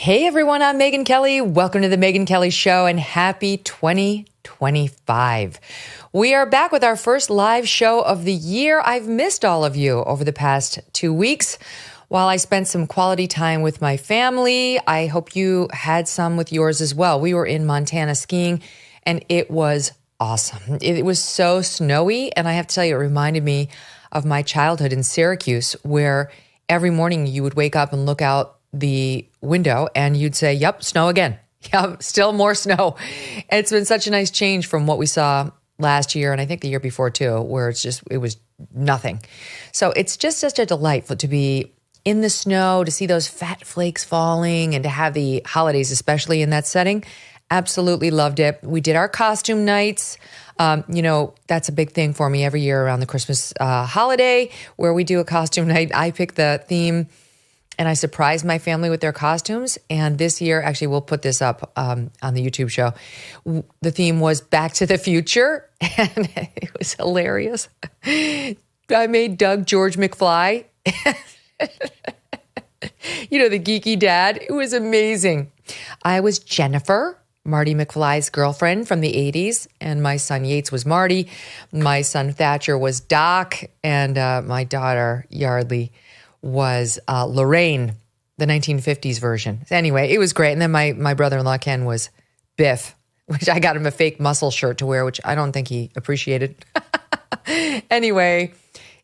Hey everyone, I'm Megyn Kelly. Welcome to the Megyn Kelly Show and happy 2025. We are back with our first live show of the year. I've missed all of you over the past 2 weeks. While I spent some quality time with my family, I hope you had some with yours as well. We were in Montana skiing and it was awesome. It was so snowy, and I have to tell you, it reminded me of my childhood in Syracuse, where every morning you would wake up and look out the window and you'd say, yep, snow again. Yep, still more snow. It's been such a nice change from what we saw last year, and I think the year before too, where it was nothing. So it's just such a delight to be in the snow, to see those fat flakes falling, and to have the holidays, especially in that setting. Absolutely loved it. We did our costume nights. That's a big thing for me every year around the Christmas holiday, where we do a costume night. I pick the theme and I surprise my family with their costumes. And this year, actually, we'll put this up on the YouTube show. The theme was Back to the Future, and it was hilarious. I made Doug George McFly, the geeky dad. It was amazing. I was Jennifer, Marty McFly's girlfriend from the 80s, and my son Yates was Marty. My son Thatcher was Doc, and my daughter Yardley was Lorraine, the 1950s version. Anyway, it was great. And then my brother-in-law Ken was Biff, which I got him a fake muscle shirt to wear, which I don't think he appreciated. Anyway,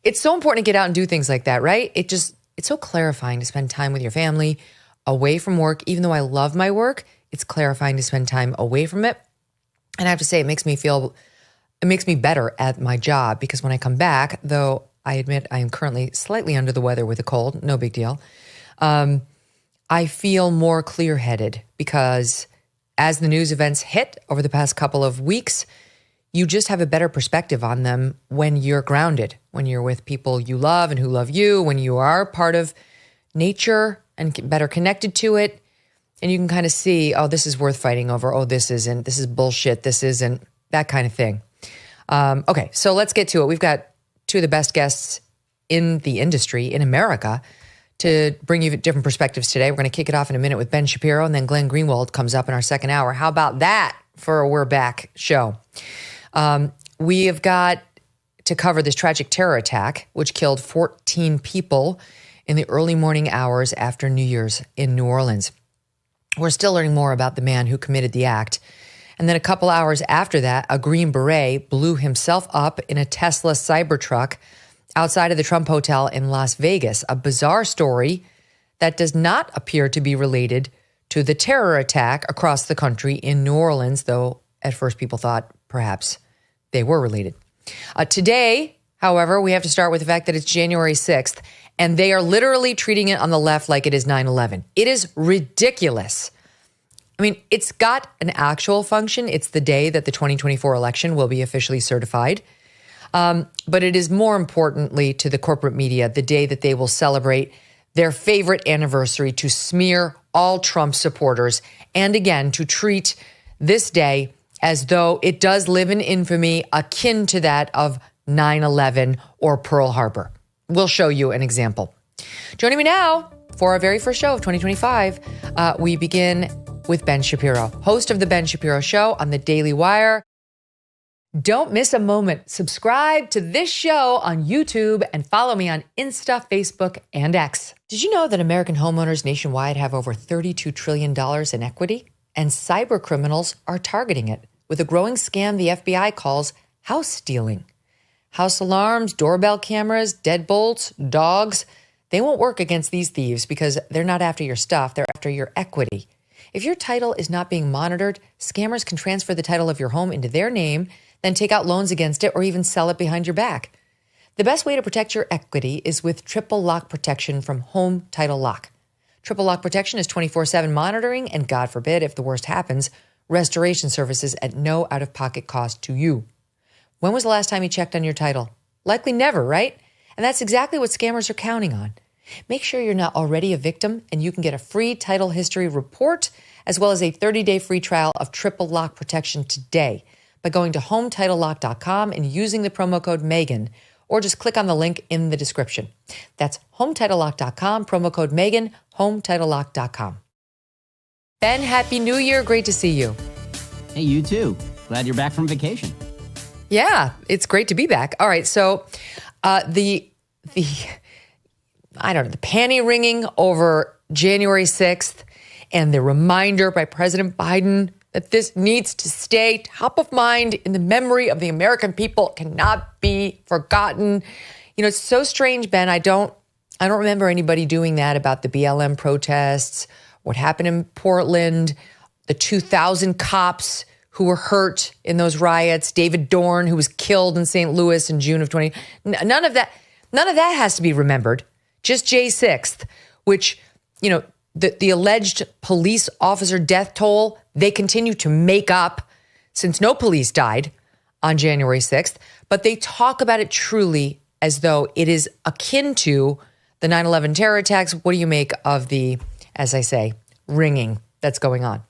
it's so important to get out and do things like that, right? It's so clarifying to spend time with your family away from work. Even though I love my work, it's clarifying to spend time away from it. And I have to say, it makes me better at my job, because when I come back, though I admit I am currently slightly under the weather with a cold, no big deal, I feel more clear-headed, because as the news events hit over the past couple of weeks, you just have a better perspective on them when you're grounded, when you're with people you love and who love you, when you are part of nature and better connected to it. And you can kind of see, oh, this is worth fighting over. Oh, this isn't. This is bullshit. This isn't. That kind of thing. Okay, so let's get to it. We've got two of the best guests in the industry in America to bring you different perspectives today. We're going to kick it off in a minute with Ben Shapiro, and then Glenn Greenwald comes up in our second hour. How about that for a We're Back show? We have got to cover this tragic terror attack, which killed 14 people in the early morning hours after New Year's in New Orleans. We're still learning more about the man who committed the act. And then a couple hours after that, a Green Beret blew himself up in a Tesla Cybertruck outside of the Trump Hotel in Las Vegas, a bizarre story that does not appear to be related to the terror attack across the country in New Orleans, though at first people thought perhaps they were related. Today, however, we have to start with the fact that it's January 6th, and they are literally treating it on the left like it is 9/11. It is ridiculous. I mean, it's got an actual function. It's the day that the 2024 election will be officially certified. But it is more importantly to the corporate media, the day that they will celebrate their favorite anniversary to smear all Trump supporters, and again, to treat this day as though it does live in infamy akin to that of 9/11 or Pearl Harbor. We'll show you an example. Joining me now for our very first show of 2025, we begin with Ben Shapiro, host of The Ben Shapiro Show on the Daily Wire. Don't miss a moment. Subscribe to this show on YouTube and follow me on Insta, Facebook, and X. Did you know that American homeowners nationwide have over $32 trillion in equity? And cyber criminals are targeting it with a growing scam the FBI calls house stealing. House alarms, doorbell cameras, deadbolts, dogs, they won't work against these thieves because they're not after your stuff, they're after your equity. If your title is not being monitored, scammers can transfer the title of your home into their name, then take out loans against it or even sell it behind your back. The best way to protect your equity is with triple lock protection from Home Title Lock. Triple lock protection is 24/7 monitoring, and God forbid, if the worst happens, restoration services at no out-of-pocket cost to you. When was the last time you checked on your title? Likely never, right? And that's exactly what scammers are counting on. Make sure you're not already a victim, and you can get a free title history report as well as a 30-day free trial of triple lock protection today by going to HomeTitleLock.com and using the promo code Megyn, or just click on the link in the description. That's HomeTitleLock.com, promo code Megyn, HomeTitleLock.com. Ben, Happy New Year. Great to see you. Hey, you too. Glad you're back from vacation. Yeah, it's great to be back. All right, so the panty ringing over January 6th and the reminder by President Biden that this needs to stay top of mind in the memory of the American people cannot be forgotten. You know, it's so strange, Ben. I don't remember anybody doing that about the BLM protests, what happened in Portland, the 2,000 cops who were hurt in those riots, David Dorn, who was killed in St. Louis in June of 20. None of that has to be remembered. Just J 6th, which, you know, the alleged police officer death toll, they continue to make up since no police died on January 6th. But they talk about it truly as though it is akin to the 9/11 terror attacks. What do you make of the, as I say, ringing that's going on?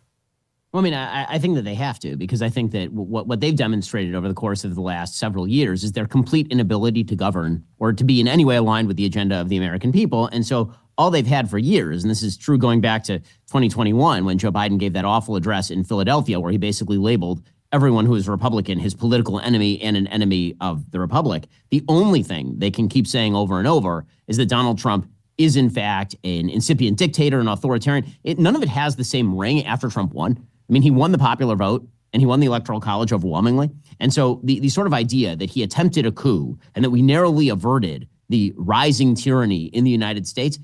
Well, I mean, I think that they have to, because I think that what they've demonstrated over the course of the last several years is their complete inability to govern or to be in any way aligned with the agenda of the American people. And so all they've had for years, and this is true going back to 2021 when Joe Biden gave that awful address in Philadelphia where he basically labeled everyone who is Republican his political enemy and an enemy of the Republic. The only thing they can keep saying over and over is that Donald Trump is in fact an incipient dictator, an authoritarian. None of it has the same ring after Trump won. I mean, he won the popular vote and he won the Electoral College overwhelmingly. And so the sort of idea that he attempted a coup and that we narrowly averted the rising tyranny in the United States,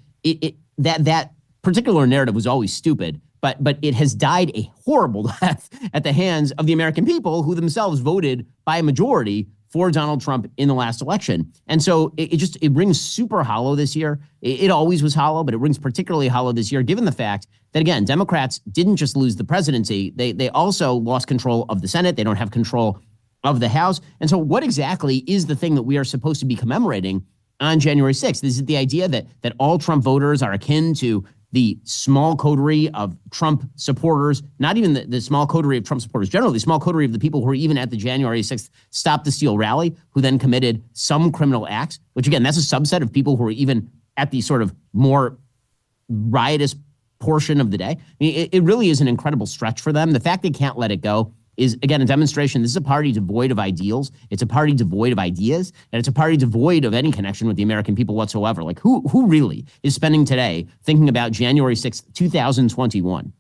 that particular narrative was always stupid, but it has died a horrible death at the hands of the American people who themselves voted by a majority for Donald Trump in the last election. And so it rings super hollow this year. It always was hollow, but it rings particularly hollow this year, given the fact that, again, Democrats didn't just lose the presidency. They also lost control of the Senate. They don't have control of the House. And so what exactly is the thing that we are supposed to be commemorating on January 6th? Is it the idea that all Trump voters are akin to the small coterie of Trump supporters, not even the small coterie of Trump supporters generally, the small coterie of the people who were even at the January 6th Stop the Steal rally, who then committed some criminal acts, which again, that's a subset of people who were even at the sort of more riotous portion of the day. I mean, it really is an incredible stretch for them. The fact they can't let it go is, again, a demonstration. This is a party devoid of ideals. It's a party devoid of ideas, and it's a party devoid of any connection with the American people whatsoever. Like, who really is spending today thinking about January 6th, 2021?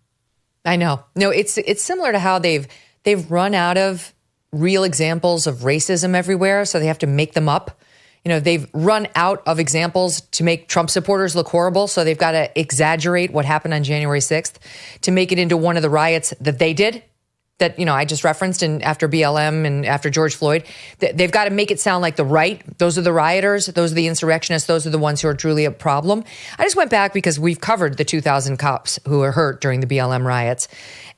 I know. No, it's similar to how they've run out of real examples of racism everywhere, so they have to make them up. You know, they've run out of examples to make Trump supporters look horrible, so they've got to exaggerate what happened on January 6th to make it into one of the riots that they did, that, you know, I just referenced, and after BLM and after George Floyd. They've got to make it sound like the right. Those are the rioters. Those are the insurrectionists. Those are the ones who are truly a problem. I just went back because we've covered the 2,000 cops who were hurt during the BLM riots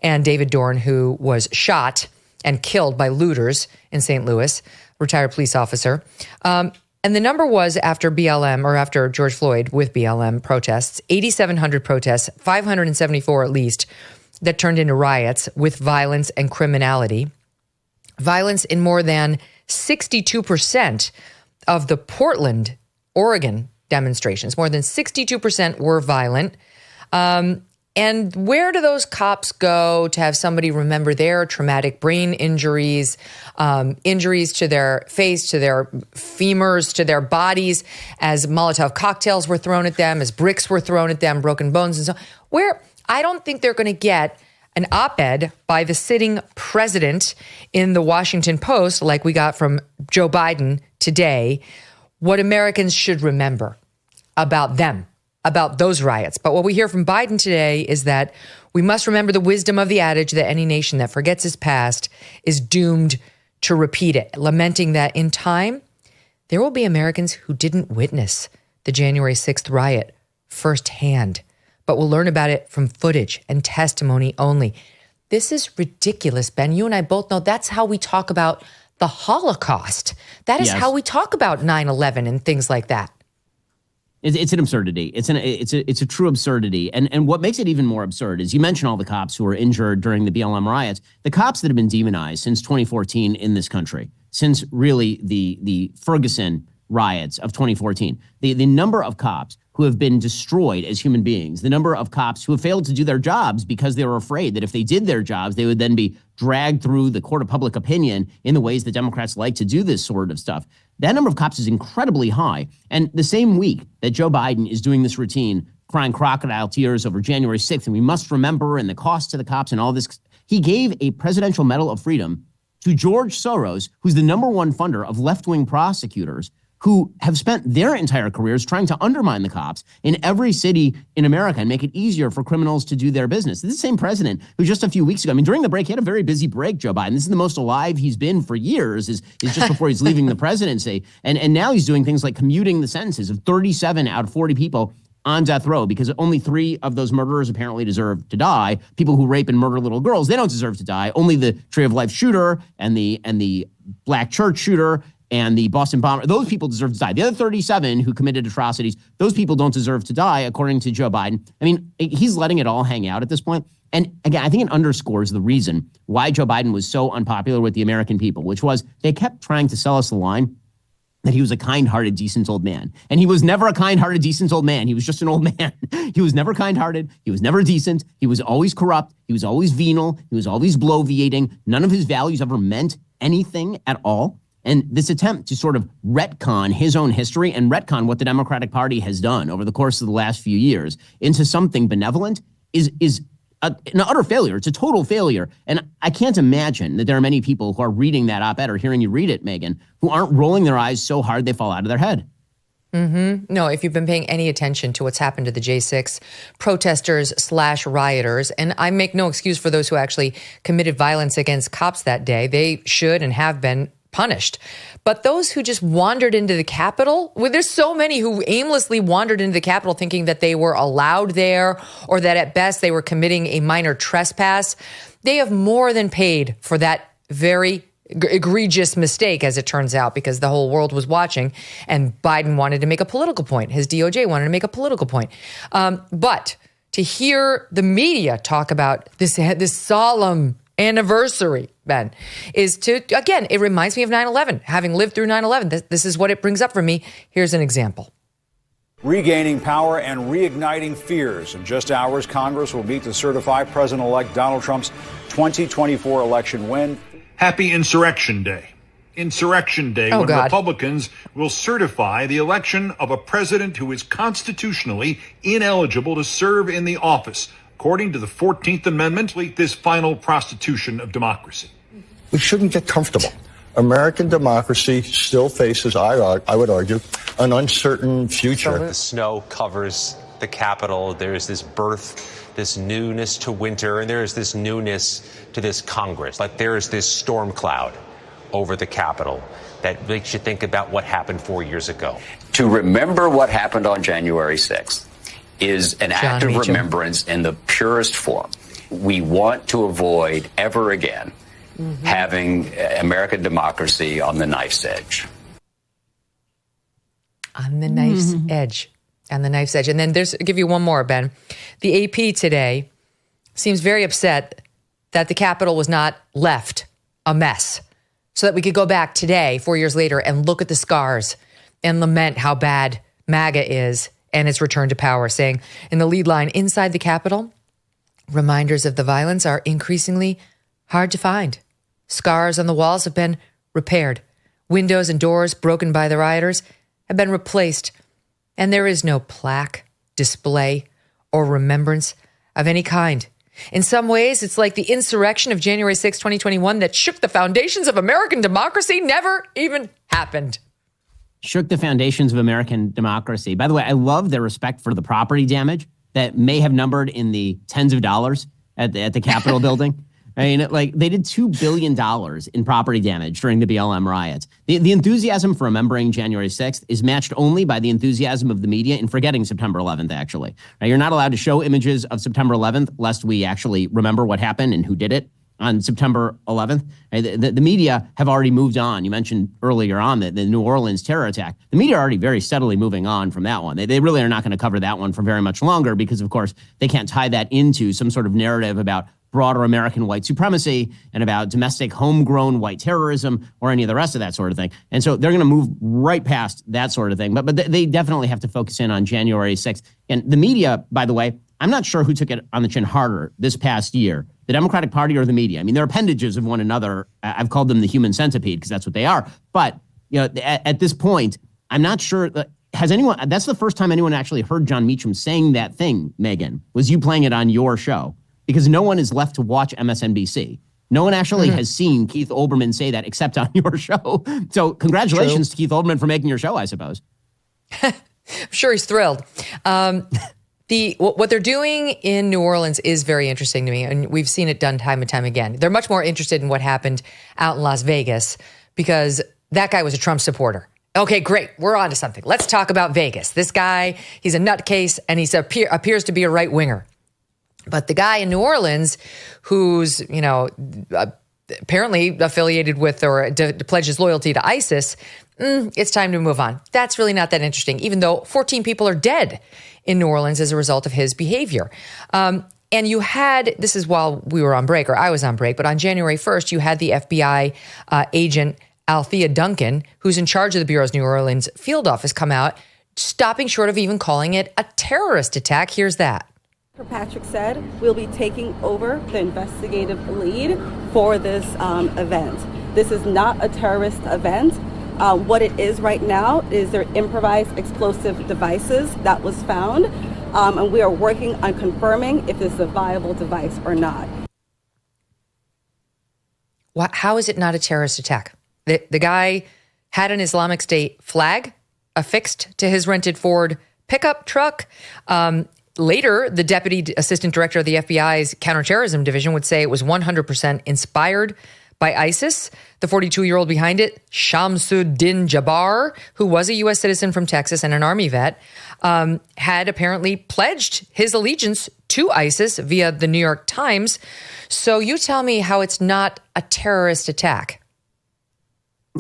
and David Dorn, who was shot and killed by looters in St. Louis, retired police officer. And the number was, after BLM, or after George Floyd with BLM protests, 8,700 protests, 574 at least, that turned into riots with violence and criminality. Violence in more than 62% of the Portland, Oregon demonstrations. More than 62% were violent. And where do those cops go to have somebody remember their traumatic brain injuries, injuries to their face, to their femurs, to their bodies, as Molotov cocktails were thrown at them, as bricks were thrown at them, broken bones and so on? Where? I don't think they're going to get an op-ed by the sitting president in the Washington Post, like we got from Joe Biden today, what Americans should remember about them, about those riots. But what we hear from Biden today is that we must remember the wisdom of the adage that any nation that forgets its past is doomed to repeat it, lamenting that in time, there will be Americans who didn't witness the January 6th riot firsthand, but will learn about it from footage and testimony only. This is ridiculous, Ben. You and I both know that's how we talk about the Holocaust. That is how we talk about 9/11 and things like that. It's an absurdity. It's a true absurdity. And what makes it even more absurd is you mentioned all the cops who were injured during the BLM riots. The cops that have been demonized since 2014 in this country, since really the Ferguson riots of 2014, the number of cops who have been destroyed as human beings, the number of cops who have failed to do their jobs because they were afraid that if they did their jobs, they would then be dragged through the court of public opinion in the ways that Democrats like to do this sort of stuff. That number of cops is incredibly high. And the same week that Joe Biden is doing this routine, crying crocodile tears over January 6th, and we must remember, and the cost to the cops and all this, he gave a Presidential Medal of Freedom to George Soros, who's the number one funder of left-wing prosecutors who have spent their entire careers trying to undermine the cops in every city in America and make it easier for criminals to do their business. This is the same president who just a few weeks ago, during the break, he had a very busy break, Joe Biden. This is the most alive he's been for years, is just before he's leaving the presidency. And now he's doing things like commuting the sentences of 37 out of 40 people on death row because only 3 of those murderers apparently deserve to die. People who rape and murder little girls, they don't deserve to die. Only the Tree of Life shooter and the Black church shooter and the Boston bomber, those people deserve to die. The other 37 who committed atrocities, those people don't deserve to die, according to Joe Biden. He's letting it all hang out at this point. And again, I think it underscores the reason why Joe Biden was so unpopular with the American people, which was they kept trying to sell us the line that he was a kind-hearted, decent old man. And he was never a kind-hearted, decent old man. He was just an old man. He was never kind-hearted. He was never decent. He was always corrupt. He was always venal. He was always bloviating. None of his values ever meant anything at all. And this attempt to sort of retcon his own history and retcon what the Democratic Party has done over the course of the last few years into something benevolent is an utter failure. It's a total failure. And I can't imagine that there are many people who are reading that op-ed or hearing you read it, Megyn, who aren't rolling their eyes so hard they fall out of their head. Mm-hmm. No, if you've been paying any attention to what's happened to the J6 protesters/rioters, and I make no excuse for those who actually committed violence against cops that day, they should and have been punished. But those who just wandered into the Capitol, there's so many who aimlessly wandered into the Capitol thinking that they were allowed there or that at best they were committing a minor trespass. They have more than paid for that very egregious mistake, as it turns out, because the whole world was watching and Biden wanted to make a political point. His DOJ wanted to make a political point. But to hear the media talk about this solemn anniversary, Ben, is to, again, it reminds me of 9/11. Having lived through 9/11, this is what it brings up for me. Here's an example. Regaining power and reigniting fears. In just hours, Congress will meet to certify President-elect Donald Trump's 2024 election win. Happy Insurrection Day. Insurrection Day, when Republicans will certify the election of a president who is constitutionally ineligible to serve in the office, according to the 14th Amendment, this final prostitution of democracy. We shouldn't get comfortable. American democracy still faces, I would argue, an uncertain future. The snow covers the Capitol. There's this birth, this newness to winter, and there is this newness to this Congress. But there is this storm cloud over the Capitol that makes you think about what happened 4 years ago. To remember what happened on January 6th is an act of remembrance in the purest form. We want to avoid ever again having American democracy on the knife's edge. On the knife's edge. On the knife's edge. And then I'll give you one more, Ben. The AP today seems very upset that the Capitol was not left a mess so that we could go back today, 4 years later, and look at the scars and lament how bad MAGA is and its return to power, saying in the lead line, inside the Capitol, reminders of the violence are increasingly hard to find. Scars on the walls have been repaired. Windows and doors broken by the rioters have been replaced. And there is no plaque, display, or remembrance of any kind. In some ways, it's like the insurrection of January 6, 2021 that shook the foundations of American democracy never even happened. Shook the foundations of American democracy. By the way, I love their respect for the property damage that may have numbered in the tens of dollars at the Capitol building. I mean, they did $2 billion in property damage during the BLM riots. The enthusiasm for remembering January 6th is matched only by the enthusiasm of the media in forgetting September 11th, actually. Now, you're not allowed to show images of September 11th lest we actually remember what happened and who did it on September 11th. The media have already moved on. You mentioned earlier on the New Orleans terror attack. The media are already very steadily moving on from that one. They really are not going to cover that one for very much longer because, of course, they can't tie that into some sort of narrative about broader American white supremacy and about domestic homegrown white terrorism or any of the rest of that sort of thing. And so they're going to move right past that sort of thing. But they definitely have to focus in on January 6th. And the media, by the way, I'm not sure who took it on the chin harder this past year, the Democratic Party or the media. I mean, they're appendages of one another. I've called them the human centipede because that's what they are. But at this point, I'm not sure. Has anyone, that's the first time anyone actually heard John Meacham saying that thing, Megyn, was you playing it on your show. Because no one is left to watch MSNBC. No one actually has seen Keith Olbermann say that except on your show. So congratulations to Keith Olbermann for making your show, I suppose. I'm sure he's thrilled. What they're doing in New Orleans is very interesting to me, and we've seen it done time and time again. They're much more interested in what happened out in Las Vegas because that guy was a Trump supporter. Okay, great. We're on to something. Let's talk about Vegas. This guy, he's a nutcase, and he appears to be a right winger. But the guy in New Orleans who's, apparently affiliated with or pledges loyalty to ISIS, it's time to move on. That's really not that interesting, even though 14 people are dead in New Orleans as a result of his behavior. And you had, this is while we were on break, or I was on break, but on January 1st, you had the FBI agent Althea Duncan, who's in charge of the Bureau's New Orleans field office, come out, stopping short of even calling it a terrorist attack. Here's that. Patrick said, we'll be taking over the investigative lead for this event. This is not a terrorist event. What it is right now is their improvised explosive devices that was found, and we are working on confirming if it's a viable device or not. How is it not a terrorist attack? The guy had an Islamic State flag affixed to his rented Ford pickup truck. Later, the deputy assistant director of the FBI's counterterrorism division would say it was 100% inspired by ISIS. The 42-year-old behind it, Shamsuddin Jabbar, who was a U.S. citizen from Texas and an Army vet, had apparently pledged his allegiance to ISIS via the New York Times. So you tell me how it's not a terrorist attack.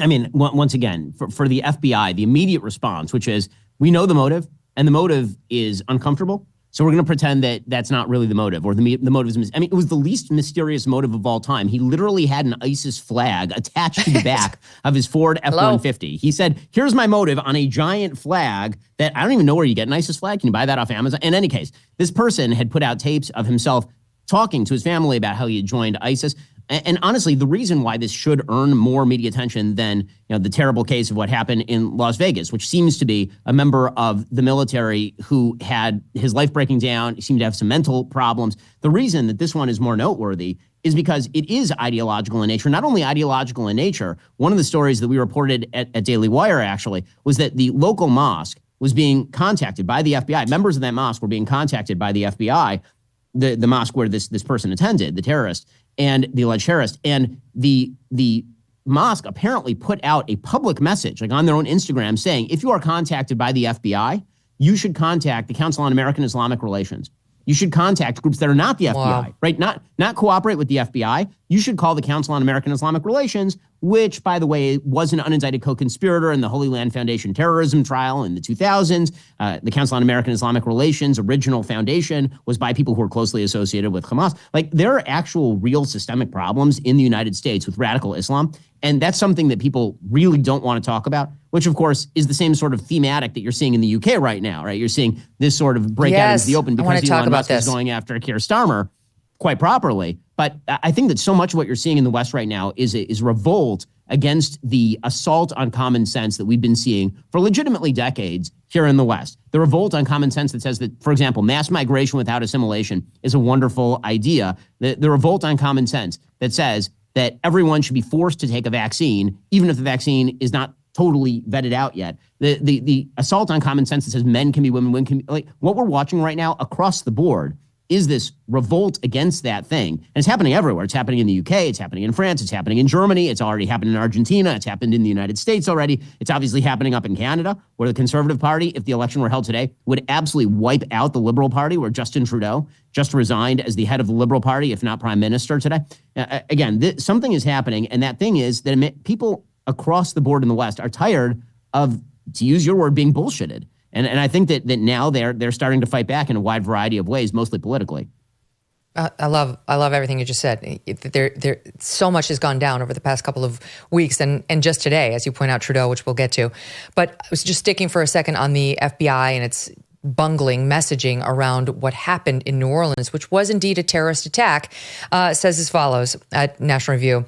I mean, once again, for the FBI, the immediate response, which is we know the motive, and the motive is uncomfortable. So we're going to pretend that that's not really the motive, or the motive is. I mean, it was the least mysterious motive of all time. He literally had an ISIS flag attached to the back of his Ford F-150. He said, here's my motive on a giant flag that I don't even know where you get an ISIS flag. Can you buy that off Amazon? In any case, this person had put out tapes of himself talking to his family about how he had joined ISIS. And honestly, the reason why this should earn more media attention than the terrible case of what happened in Las Vegas, which seems to be a member of the military who had his life breaking down, he seemed to have some mental problems. The reason that this one is more noteworthy is because it is ideological in nature. Not only ideological in nature, one of the stories that we reported at Daily Wire actually was that the local mosque was being contacted by the FBI. Members of that mosque were being contacted by the FBI, the mosque where this person attended, the terrorist, and the alleged terrorist. And the mosque apparently put out a public message, like on their own Instagram, saying, if you are contacted by the FBI, you should contact the Council on American Islamic Relations. You should contact groups that are not the FBI, right? Not cooperate with the FBI. You should call the Council on American Islamic Relations, which, by the way, was an unindicted co-conspirator in the Holy Land Foundation terrorism trial in the 2000s. The Council on American Islamic Relations original foundation was by people who were closely associated with Hamas. Like, there are actual real systemic problems in the United States with radical Islam. And that's something that people really don't want to talk about, which, of course, is the same sort of thematic that you're seeing in the UK right now, right? You're seeing this sort of breakout into the open because Elon Musk is going after Keir Starmer quite properly. But I think that so much of what you're seeing in the West right now is revolt against the assault on common sense that we've been seeing for legitimately decades here in the West. The revolt on common sense that says that, for example, mass migration without assimilation is a wonderful idea. The revolt on common sense that says that everyone should be forced to take a vaccine, even if the vaccine is not totally vetted out yet. The assault on common sense that says men can be women, women can be, like, what we're watching right now across the board is this revolt against that thing. And it's happening everywhere. It's happening in the UK. It's happening in France. It's happening in Germany. It's already happened in Argentina. It's happened in the United States already. It's obviously happening up in Canada, where the Conservative Party, if the election were held today, would absolutely wipe out the Liberal Party, where Justin Trudeau just resigned as the head of the Liberal Party, if not prime minister today. Again, something is happening. And that thing is that people across the board in the West are tired of, to use your word, being bullshitted. And I think that now they're starting to fight back in a wide variety of ways, mostly politically. I love everything you just said. There, so much has gone down over the past couple of weeks, and just today, as you point out, Trudeau, which we'll get to. But I was just sticking for a second on the FBI and its bungling messaging around what happened in New Orleans, which was indeed a terrorist attack. Says as follows at National Review.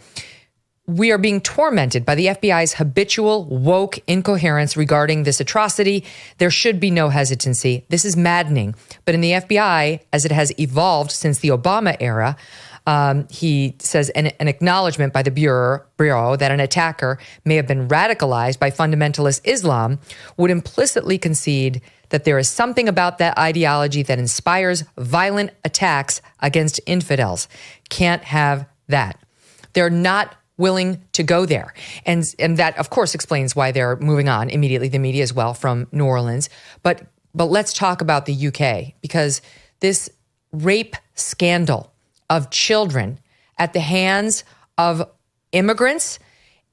We are being tormented by the FBI's habitual woke incoherence regarding this atrocity. There should be no hesitancy. This is maddening. But in the FBI, as it has evolved since the Obama era, he says an acknowledgement by the Bureau that an attacker may have been radicalized by fundamentalist Islam would implicitly concede that there is something about that ideology that inspires violent attacks against infidels. Can't have that. They're not willing to go there. And that, of course, explains why they're moving on immediately, the media as well, from New Orleans. But let's talk about the UK, because this rape scandal of children at the hands of immigrants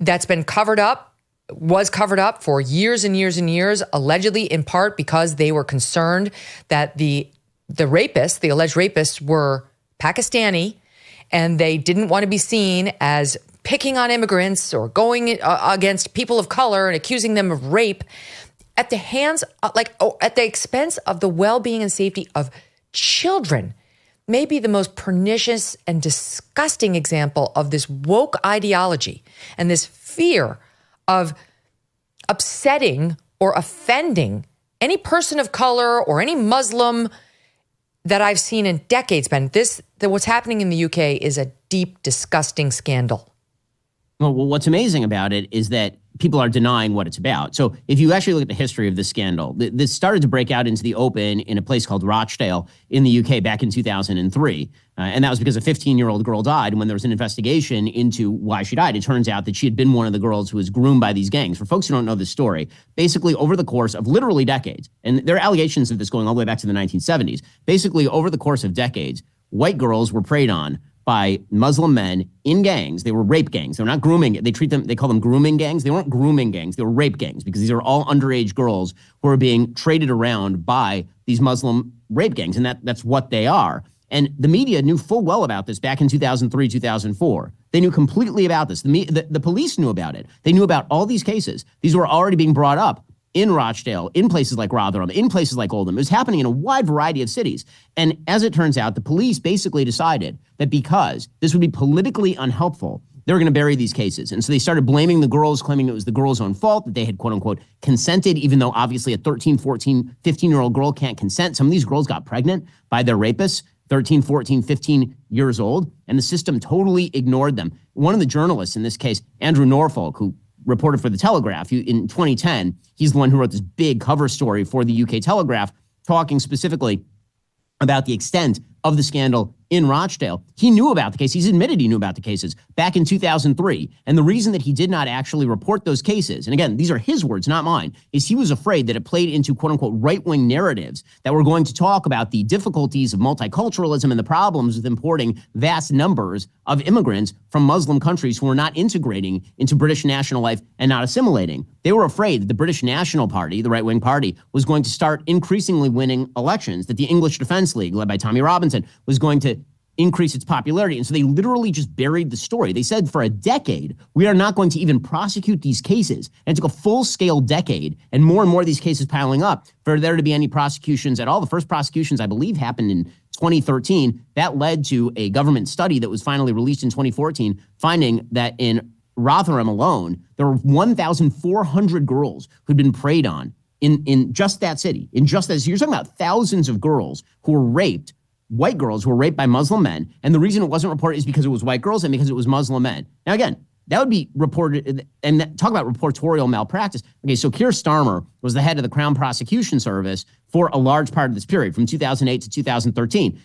that's been was covered up for years and years and years, allegedly in part because they were concerned that the rapists, the alleged rapists, were Pakistani, and they didn't want to be seen as picking on immigrants or going against people of color and accusing them of rape at the hands, at the expense of the well-being and safety of children. Maybe the most pernicious and disgusting example of this woke ideology and this fear of upsetting or offending any person of color or any Muslim that I've seen in decades, Ben. What's happening in the UK is a deep, disgusting scandal. Well, what's amazing about it is that people are denying what it's about. So if you actually look at the history of this scandal, this started to break out into the open in a place called Rochdale in the UK back in 2003. And that was because a 15-year-old girl died. And when there was an investigation into why she died, it turns out that she had been one of the girls who was groomed by these gangs. For folks who don't know this story, basically over the course of literally decades, and there are allegations of this going all the way back to the 1970s, basically over the course of decades, white girls were preyed on by Muslim men in gangs. They were rape gangs. They're not grooming. They call them grooming gangs. They weren't grooming gangs. They were rape gangs, because these are all underage girls who are being traded around by these Muslim rape gangs. And that's what they are. And the media knew full well about this back in 2003, 2004. They knew completely about this. The police knew about it. They knew about all these cases. These were already being brought up in Rochdale, in places like Rotherham, in places like Oldham. It was happening in a wide variety of cities. And as it turns out, the police basically decided that because this would be politically unhelpful, they were going to bury these cases. And so they started blaming the girls, claiming it was the girls' own fault, that they had, quote unquote, consented, even though obviously a 13, 14, 15-year-old girl can't consent. Some of these girls got pregnant by their rapists, 13, 14, 15 years old, and the system totally ignored them. One of the journalists in this case, Andrew Norfolk, who reported for The Telegraph in 2010, he's the one who wrote this big cover story for the UK Telegraph, talking specifically about the extent of the scandal in Rochdale. He knew about the case. He's admitted he knew about the cases back in 2003. And the reason that he did not actually report those cases, and again, these are his words, not mine, is he was afraid that it played into quote unquote right-wing narratives that were going to talk about the difficulties of multiculturalism and the problems with importing vast numbers of immigrants from Muslim countries who are not integrating into British national life and not assimilating. They were afraid that the British National Party, the right-wing party, was going to start increasingly winning elections, that the English Defence League, led by Tommy Robinson, was going to increase its popularity. And so they literally just buried the story. They said for a decade, we are not going to even prosecute these cases. And it took a full-scale decade and more of these cases piling up for there to be any prosecutions at all. The first prosecutions, I believe, happened in 2013. That led to a government study that was finally released in 2014, finding that in Rotherham alone, there were 1,400 girls who'd been preyed on in just that city. In just that, so you're talking about thousands of girls who were raped, white girls who were raped by Muslim men. And the reason it wasn't reported is because it was white girls and because it was Muslim men. Now, again, that would be reported, and talk about reportorial malpractice. Okay, so Keir Starmer was the head of the Crown Prosecution Service for a large part of this period, from 2008 to 2013.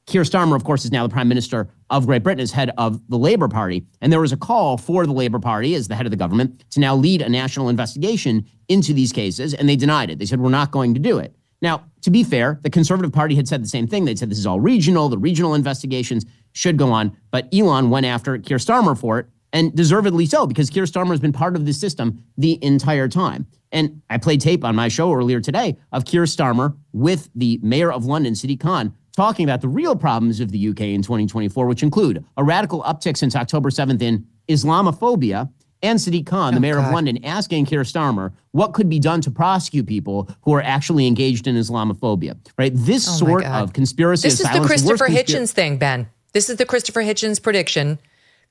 Keir Starmer, of course, is now the Prime Minister of Great Britain as head of the Labour Party. And there was a call for the Labour Party, as the head of the government, to now lead a national investigation into these cases, and they denied it. They said, we're not going to do it. Now, to be fair, the Conservative Party had said the same thing. They'd said this is all regional. The regional investigations should go on. But Elon went after Keir Starmer for it, and deservedly so, because Keir Starmer has been part of the system the entire time. And I played tape on my show earlier today of Keir Starmer with the mayor of London, Sadiq Khan, talking about the real problems of the UK in 2024, which include a radical uptick since October 7th in Islamophobia, and Sadiq Khan, the mayor of London, asking Keir Starmer what could be done to prosecute people who are actually engaged in Islamophobia, right? This sort of conspiracy of silence. This is the Christopher Hitchens thing, Ben. This is the Christopher Hitchens prediction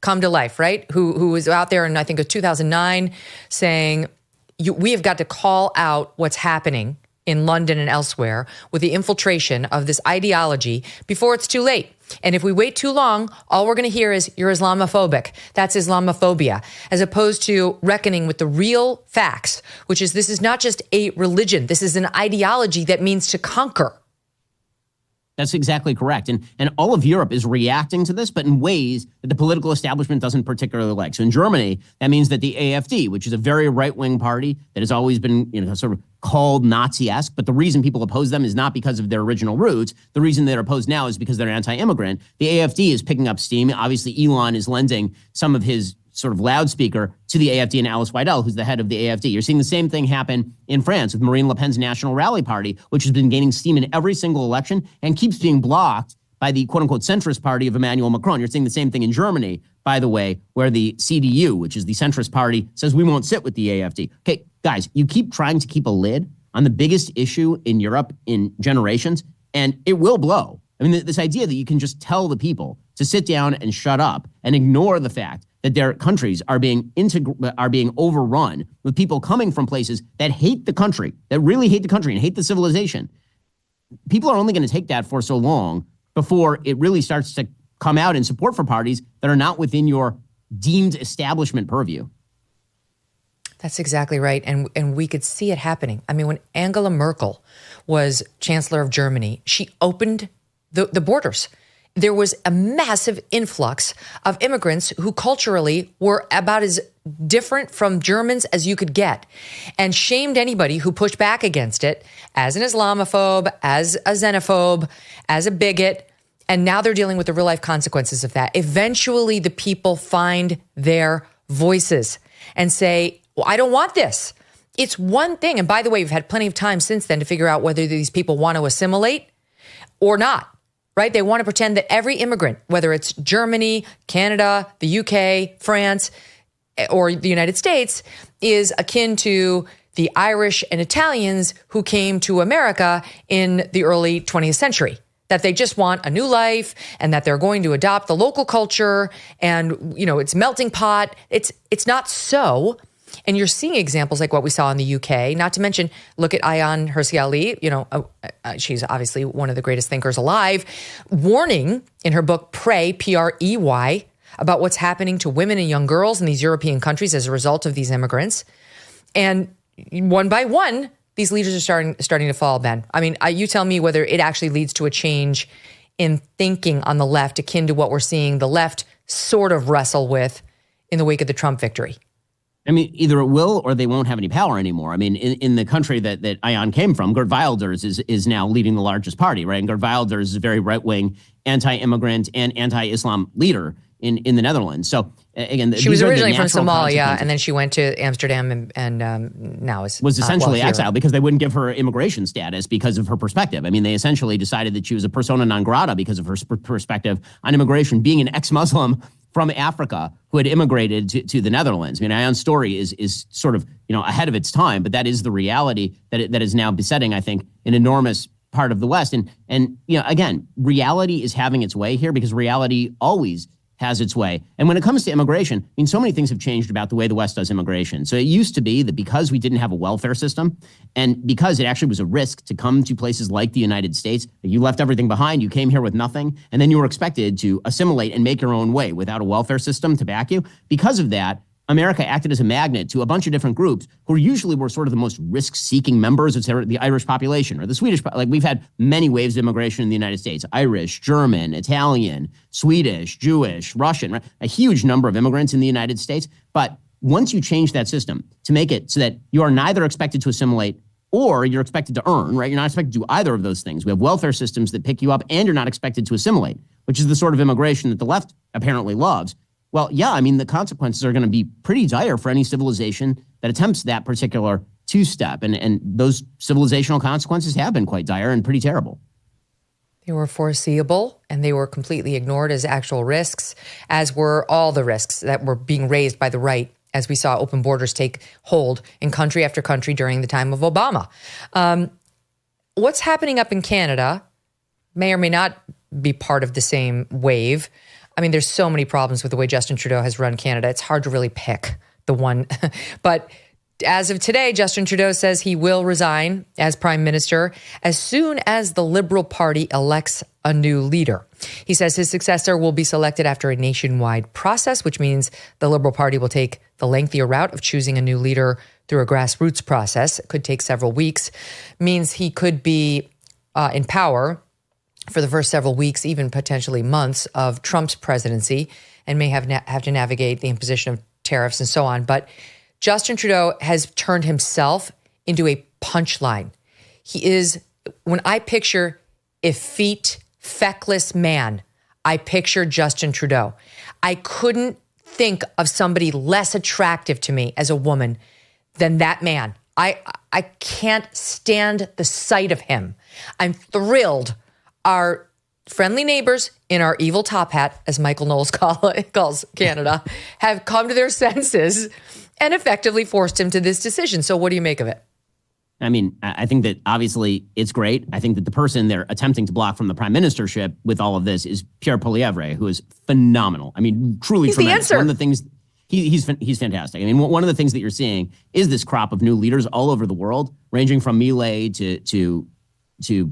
come to life, right? Who was out there in, I think, 2009 saying, we have got to call out what's happening in London and elsewhere with the infiltration of this ideology before it's too late. And if we wait too long, all we're going to hear is you're Islamophobic. That's Islamophobia, as opposed to reckoning with the real facts, which is this is not just a religion. This is an ideology that means to conquer. That's exactly correct. And all of Europe is reacting to this, but in ways that the political establishment doesn't particularly like. So in Germany, that means that the AfD, which is a very right-wing party that has always been, sort of called Nazi-esque, but the reason people oppose them is not because of their original roots. The reason they're opposed now is because they're anti-immigrant. The AfD is picking up steam. Obviously, Elon is lending some of his sort of loudspeaker to the AfD and Alice Weidel, who's the head of the AfD. You're seeing the same thing happen in France with Marine Le Pen's National Rally Party, which has been gaining steam in every single election and keeps being blocked by the quote-unquote centrist party of Emmanuel Macron. You're seeing the same thing in Germany, by the way, where the CDU, which is the centrist party, says we won't sit with the AfD. Okay, guys, you keep trying to keep a lid on the biggest issue in Europe in generations, and it will blow. I mean, this idea that you can just tell the people to sit down and shut up and ignore the fact that their countries are being overrun with people coming from places that hate the country, that really hate the country and hate the civilization. People are only going to take that for so long before it really starts to come out in support for parties that are not within your deemed establishment purview. That's exactly right. And we could see it happening. I mean, when Angela Merkel was Chancellor of Germany, she opened the borders. There was a massive influx of immigrants who culturally were about as different from Germans as you could get, and shamed anybody who pushed back against it as an Islamophobe, as a xenophobe, as a bigot. And now they're dealing with the real life consequences of that. Eventually, the people find their voices and say, well, I don't want this. It's one thing. And by the way, we've had plenty of time since then to figure out whether these people want to assimilate or not. Right? They want to pretend that every immigrant, whether it's Germany, Canada, the UK, France, or the United States, is akin to the Irish and Italians who came to America in the early 20th century. That they just want a new life and that they're going to adopt the local culture and, it's melting pot. It's not so. And you're seeing examples like what we saw in the UK, not to mention, look at Ayaan Hirsi Ali, she's obviously one of the greatest thinkers alive, warning in her book, Prey, P-R-E-Y, about what's happening to women and young girls in these European countries as a result of these immigrants. And one by one, these leaders are starting to fall, Ben. I mean, you tell me whether it actually leads to a change in thinking on the left, akin to what we're seeing the left sort of wrestle with in the wake of the Trump victory. I mean, either it will or they won't have any power anymore. I mean, in the country that Ayaan came from, Geert Wilders is now leading the largest party, right? And Geert Wilders is a very right-wing, anti-immigrant and anti-Islam leader in the Netherlands. So again, she was originally from Somalia, and then she went to Amsterdam and now was essentially exiled because they wouldn't give her immigration status because of her perspective. I mean, they essentially decided that she was a persona non grata because of her perspective on immigration, being an ex-Muslim from Africa who had immigrated to the Netherlands. I mean, Ayaan's story is sort of, ahead of its time, but that is the reality that is now besetting, I think, an enormous part of the West. And again, reality is having its way here because reality always has its way. And when it comes to immigration, I mean, so many things have changed about the way the West does immigration. So it used to be that because we didn't have a welfare system and because it actually was a risk to come to places like the United States, you left everything behind, you came here with nothing, and then you were expected to assimilate and make your own way without a welfare system to back you. Because of that, America acted as a magnet to a bunch of different groups who usually were sort of the most risk-seeking members of the Irish population or the Swedish. Like we've had many waves of immigration in the United States: Irish, German, Italian, Swedish, Jewish, Russian. Right? A huge number of immigrants in the United States. But once you change that system to make it so that you are neither expected to assimilate or you're expected to earn, right? You're not expected to do either of those things. We have welfare systems that pick you up, and you're not expected to assimilate, which is the sort of immigration that the left apparently loves. Well, yeah, I mean, the consequences are going to be pretty dire for any civilization that attempts that particular two-step. And those civilizational consequences have been quite dire and pretty terrible. They were foreseeable, and they were completely ignored as actual risks, as were all the risks that were being raised by the right, as we saw open borders take hold in country after country during the time of Obama. What's happening up in Canada may or may not be part of the same wave. I mean, there's so many problems with the way Justin Trudeau has run Canada. It's hard to really pick the one. But as of today, Justin Trudeau says he will resign as prime minister as soon as the Liberal Party elects a new leader. He says his successor will be selected after a nationwide process, which means the Liberal Party will take the lengthier route of choosing a new leader through a grassroots process. It could take several weeks. Means he could be in power for the first several weeks, even potentially months of Trump's presidency, and may have to navigate the imposition of tariffs and so on. But Justin Trudeau has turned himself into a punchline. He is, when I picture effete, feckless man, I picture Justin Trudeau. I couldn't think of somebody less attractive to me as a woman than that man. I can't stand the sight of him. I'm thrilled our friendly neighbors in our evil top hat, as Michael Knowles calls Canada, have come to their senses and effectively forced him to this decision. So what do you make of it? I mean, I think that obviously it's great. I think that the person they're attempting to block from the prime ministership with all of this is Pierre Poilievre, who is phenomenal. I mean, truly he's tremendous. The answer. One of the things, he's fantastic. I mean, one of the things that you're seeing is this crop of new leaders all over the world, ranging from Millet to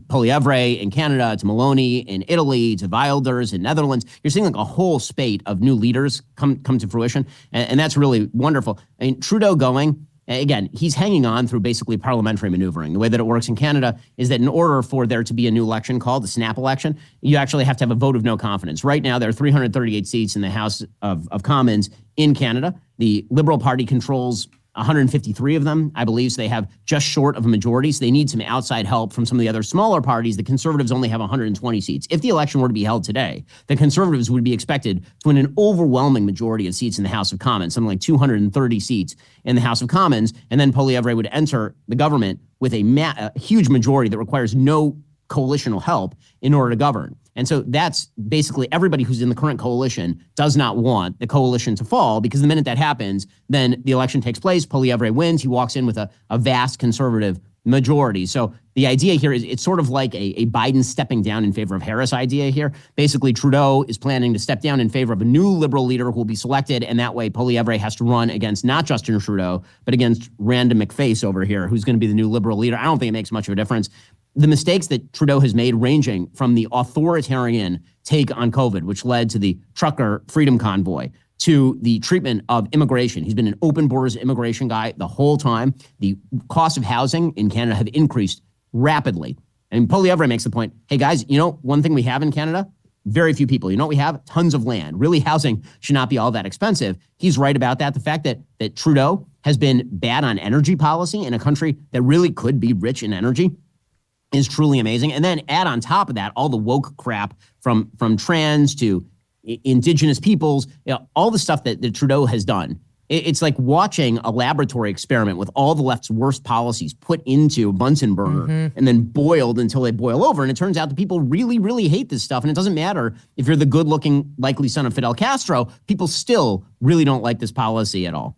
Poilievre in Canada, to Maloney in Italy, to Wilders in Netherlands. You're seeing like a whole spate of new leaders come to fruition, and that's really wonderful. I mean, Trudeau going, again, he's hanging on through basically parliamentary maneuvering. The way that it works in Canada is that in order for there to be a new election called the snap election, you actually have to have a vote of no confidence. Right now, there are 338 seats in the House of Commons in Canada. The Liberal Party controls 153 of them, I believe. So they have just short of a majority. So they need some outside help from some of the other smaller parties. The Conservatives only have 120 seats. If the election were to be held today, the Conservatives would be expected to win an overwhelming majority of seats in the House of Commons, something like 230 seats in the House of Commons. And then Poilievre would enter the government with a huge majority that requires no coalitional help in order to govern. And so that's basically everybody who's in the current coalition does not want the coalition to fall, because the minute that happens, then the election takes place, Poilievre wins, he walks in with a vast conservative majority. So the idea here is it's sort of like a Biden stepping down in favor of Harris idea here. Basically, Trudeau is planning to step down in favor of a new liberal leader who will be selected, and that way Poilievre has to run against not Justin Trudeau, but against Random McFace over here, who's going to be the new liberal leader. I don't think it makes much of a difference. The mistakes that Trudeau has made, ranging from the authoritarian take on COVID, which led to the trucker freedom convoy, to the treatment of immigration. He's been an open borders immigration guy the whole time. The cost of housing in Canada have increased rapidly. And Poilievre makes the point, hey guys, you know, one thing we have in Canada, very few people. You know what we have? Tons of land. Really, housing should not be all that expensive. He's right about that. The fact that Trudeau has been bad on energy policy in a country that really could be rich in energy is truly amazing. And then add on top of that all the woke crap from trans to indigenous peoples, you know, all the stuff that Trudeau has done. It's like watching a laboratory experiment with all the left's worst policies put into a Bunsen burner and then boiled until they boil over. And it turns out that people really, really hate this stuff. And it doesn't matter if you're the good-looking, likely son of Fidel Castro, people still really don't like this policy at all.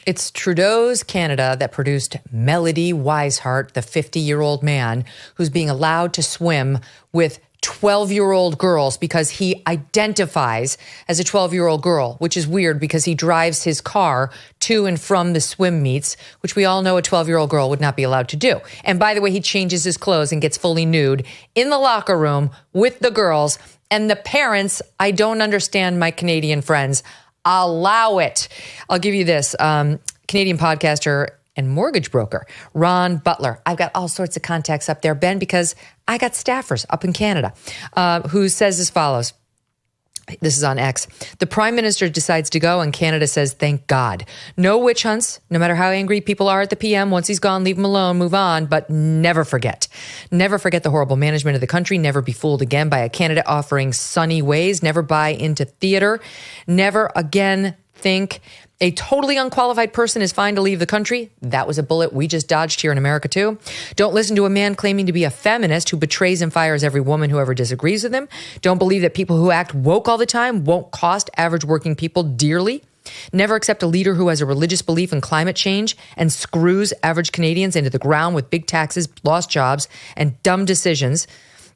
It's Trudeau's Canada that produced Melody Weishart, the 50-year-old man who's being allowed to swim with 12-year-old girls because he identifies as a 12-year-old girl, which is weird because he drives his car to and from the swim meets, which we all know a 12-year-old girl would not be allowed to do. And by the way, he changes his clothes and gets fully nude in the locker room with the girls. And the parents, I don't understand, my Canadian friends, allow it. I'll give you this. Canadian podcaster and mortgage broker, Ron Butler. I've got all sorts of contacts up there, Ben, because I got staffers up in Canada, who says as follows. This is on X. The prime minister decides to go and Canada says, thank God. No witch hunts, no matter how angry people are at the PM. Once he's gone, leave him alone, move on, but never forget. Never forget the horrible management of the country. Never be fooled again by a candidate offering sunny ways. Never buy into theater. Never again think a totally unqualified person is fine to leave the country. That was a bullet we just dodged here in America, too. Don't listen to a man claiming to be a feminist who betrays and fires every woman who ever disagrees with him. Don't believe that people who act woke all the time won't cost average working people dearly. Never accept a leader who has a religious belief in climate change and screws average Canadians into the ground with big taxes, lost jobs, and dumb decisions.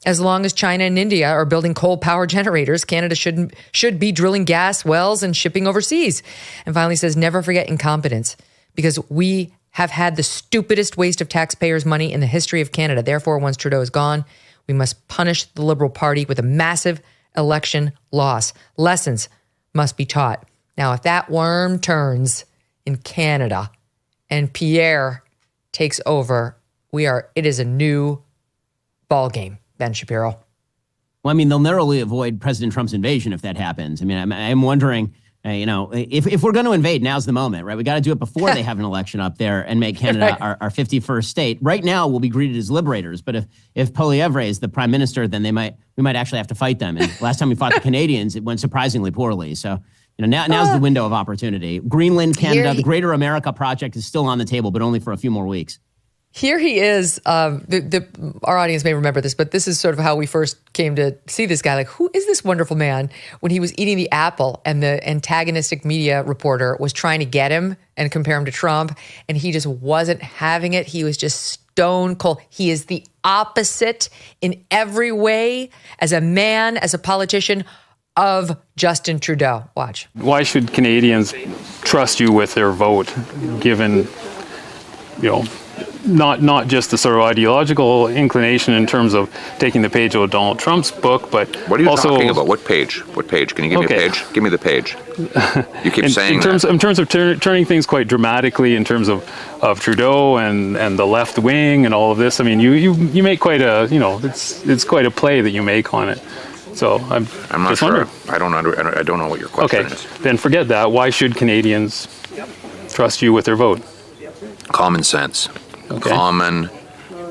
As long as China and India are building coal power generators, Canada should be drilling gas wells and shipping overseas. And finally says, never forget incompetence, because we have had the stupidest waste of taxpayers' money in the history of Canada. Therefore, once Trudeau is gone, we must punish the Liberal Party with a massive election loss. Lessons must be taught. Now, if that worm turns in Canada and Pierre takes over, it is a new ball game. Ben Shapiro. Well, I mean, they'll narrowly avoid President Trump's invasion if that happens. I mean, I'm wondering, if we're going to invade, now's the moment, right? We got to do it before they have an election up there and make Canada our 51st state. Right now, we'll be greeted as liberators. But if Poilievre is the prime minister, then we might actually have to fight them. And last time we fought the Canadians, it went surprisingly poorly. So, now's the window of opportunity. Greenland, Canada, the Greater America Project is still on the table, but only for a few more weeks. Here he is. Our audience may remember this, but this is sort of how we first came to see this guy. Like, who is this wonderful man? When he was eating the apple and the antagonistic media reporter was trying to get him and compare him to Trump, and he just wasn't having it. He was just stone cold. He is the opposite in every way as a man, as a politician, of Justin Trudeau. Watch. Why should Canadians trust you with their vote, given, not just the sort of ideological inclination in terms of taking the page out of Donald Trump's book, but what are you also talking about? What page? What page? Can you give me a page? Give me the page. You keep saying in terms of turning things quite dramatically in terms of Trudeau and the left wing and all of this. I mean, you make quite a it's quite a play that you make on it. So I'm not just sure. wondering. I don't know what your question is. Then forget that. Why should Canadians trust you with their vote? Common sense. Okay. Common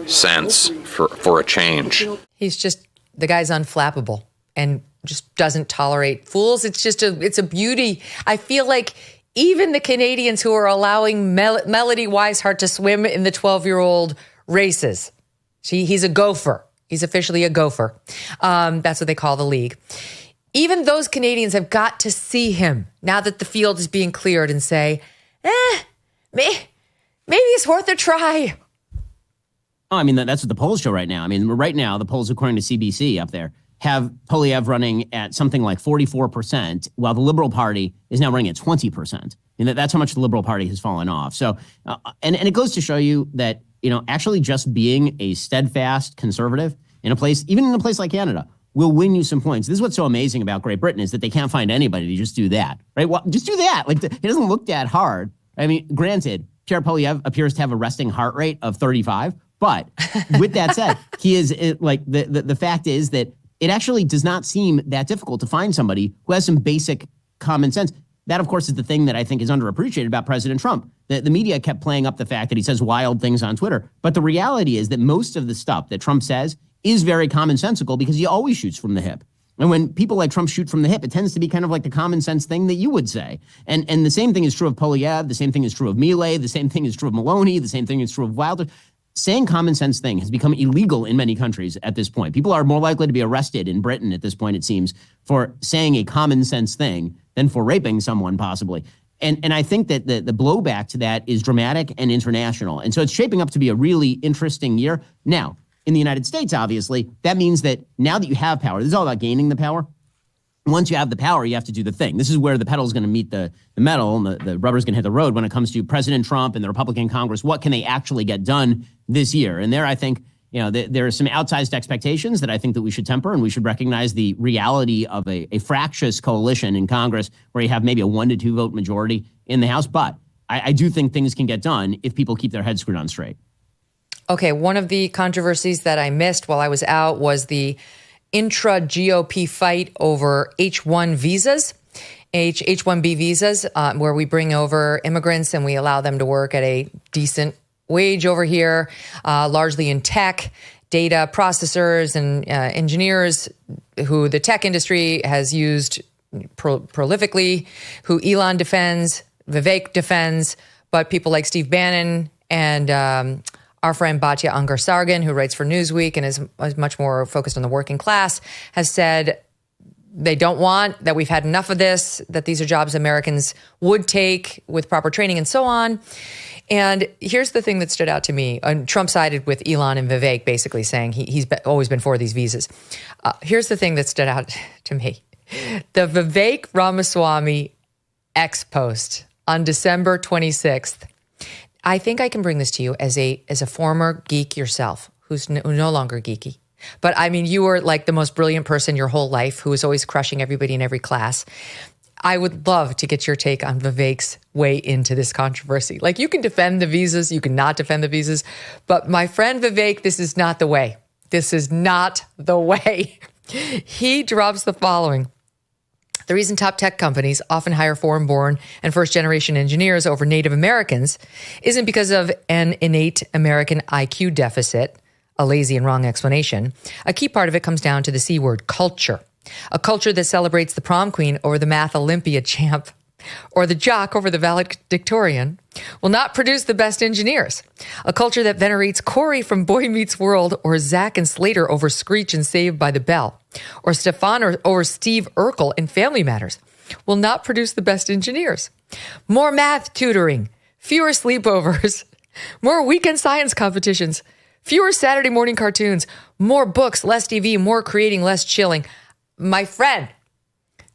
sense for a change. The guy's unflappable and just doesn't tolerate fools. It's a beauty. I feel like even the Canadians who are allowing Melody Weishart to swim in the 12-year-old races, he's a gopher. He's officially a gopher. That's what they call the league. Even those Canadians have got to see him now that the field is being cleared and say, maybe it's worth a try. Oh, I mean, that's what the polls show right now. I mean, right now, the polls, according to CBC up there, have Poilievre running at something like 44%, while the Liberal Party is now running at 20%. And that's how much the Liberal Party has fallen off. So, and it goes to show you that, actually just being a steadfast conservative even in a place like Canada, will win you some points. This is what's so amazing about Great Britain is that they can't find anybody to just do that, right? Well, just do that. Like, it doesn't look that hard. I mean, granted, Pierre Poilievre appears to have a resting heart rate of 35, but with that said, he is the fact is that it actually does not seem that difficult to find somebody who has some basic common sense. That, of course, is the thing that I think is underappreciated about President Trump. The media kept playing up the fact that he says wild things on Twitter. But the reality is that most of the stuff that Trump says is very commonsensical because he always shoots from the hip. And when people like Trump shoot from the hip, it tends to be kind of like the common sense thing that you would say. And the same thing is true of Poilievre. The same thing is true of Milei. The same thing is true of Maloney. The same thing is true of Wilder. Saying common sense thing has become illegal in many countries at this point. People are more likely to be arrested in Britain at this point, it seems, for saying a common sense thing than for raping someone possibly. And I think that the blowback to that is dramatic and international. And so it's shaping up to be a really interesting year. Now, in the United States, obviously, that means that now that you have power, this is all about gaining the power. Once you have the power, you have to do the thing. This is where the pedal is going to meet the metal and the rubber is going to hit the road when it comes to President Trump and the Republican Congress. What can they actually get done this year? And there, I think, there are some outsized expectations that I think that we should temper, and we should recognize the reality of a fractious coalition in Congress where you have maybe a 1 to 2 vote majority in the House. But I do think things can get done if people keep their heads screwed on straight. Okay, one of the controversies that I missed while I was out was the intra-GOP fight over H-1 visas, H-1B visas, where we bring over immigrants and we allow them to work at a decent wage over here, largely in tech, data processors and engineers who the tech industry has used prolifically, who Elon defends, Vivek defends, but people like Steve Bannon and our friend Batya Ungar-Sargon, who writes for Newsweek and is much more focused on the working class, has said they don't want, that we've had enough of this, that these are jobs Americans would take with proper training and so on. And here's the thing that stood out to me. Trump sided with Elon and Vivek, basically saying he's always been for these visas. Here's the thing that stood out to me. The Vivek Ramaswamy X post on December 26th. I think I can bring this to you as a former geek yourself, who's no longer geeky. But I mean, you were like the most brilliant person your whole life, who was always crushing everybody in every class. I would love to get your take on Vivek's way into this controversy. Like, you can defend the visas, you can not defend the visas, but my friend Vivek, this is not the way. This is not the way. He drops the following. The reason top tech companies often hire foreign-born and first-generation engineers over Native Americans isn't because of an innate American IQ deficit, a lazy and wrong explanation. A key part of it comes down to the C word, culture. A culture that celebrates the prom queen over the math Olympia champ, or the jock over the valedictorian, will not produce the best engineers. A culture that venerates Corey from Boy Meets World or Zach and Slater over Screech and Saved by the Bell, or Stefan or Steve Urkel in Family Matters will not produce the best engineers. More math tutoring, fewer sleepovers, more weekend science competitions, fewer Saturday morning cartoons, more books, less TV, more creating, less chilling. My friend,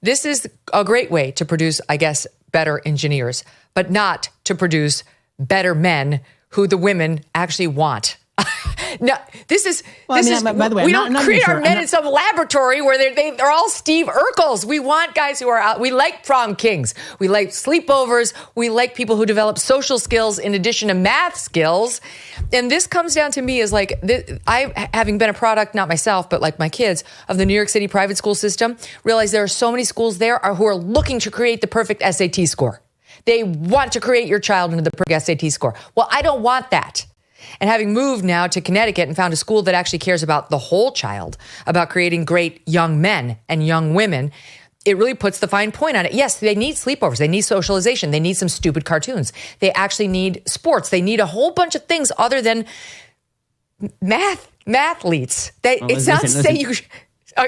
this is a great way to produce, I guess, better engineers, but not to produce better men who the women actually want. No, this is, by the way, we don't create our men in some laboratory where they're all Steve Urkels. We want guys who are out. We like prom kings. We like sleepovers. We like people who develop social skills in addition to math skills. And this comes down to me as like, I, having been a product, not myself, but like my kids, of the New York City private school system, realize there are so many schools there who are looking to create the perfect SAT score. They want to create your child into the perfect SAT score. Well, I don't want that. And having moved now to Connecticut and found a school that actually cares about the whole child, about creating great young men and young women, it really puts the fine point on it. Yes, they need sleepovers. They need socialization. They need some stupid cartoons. They actually need sports. They need a whole bunch of things other than mathletes. It's not saying you...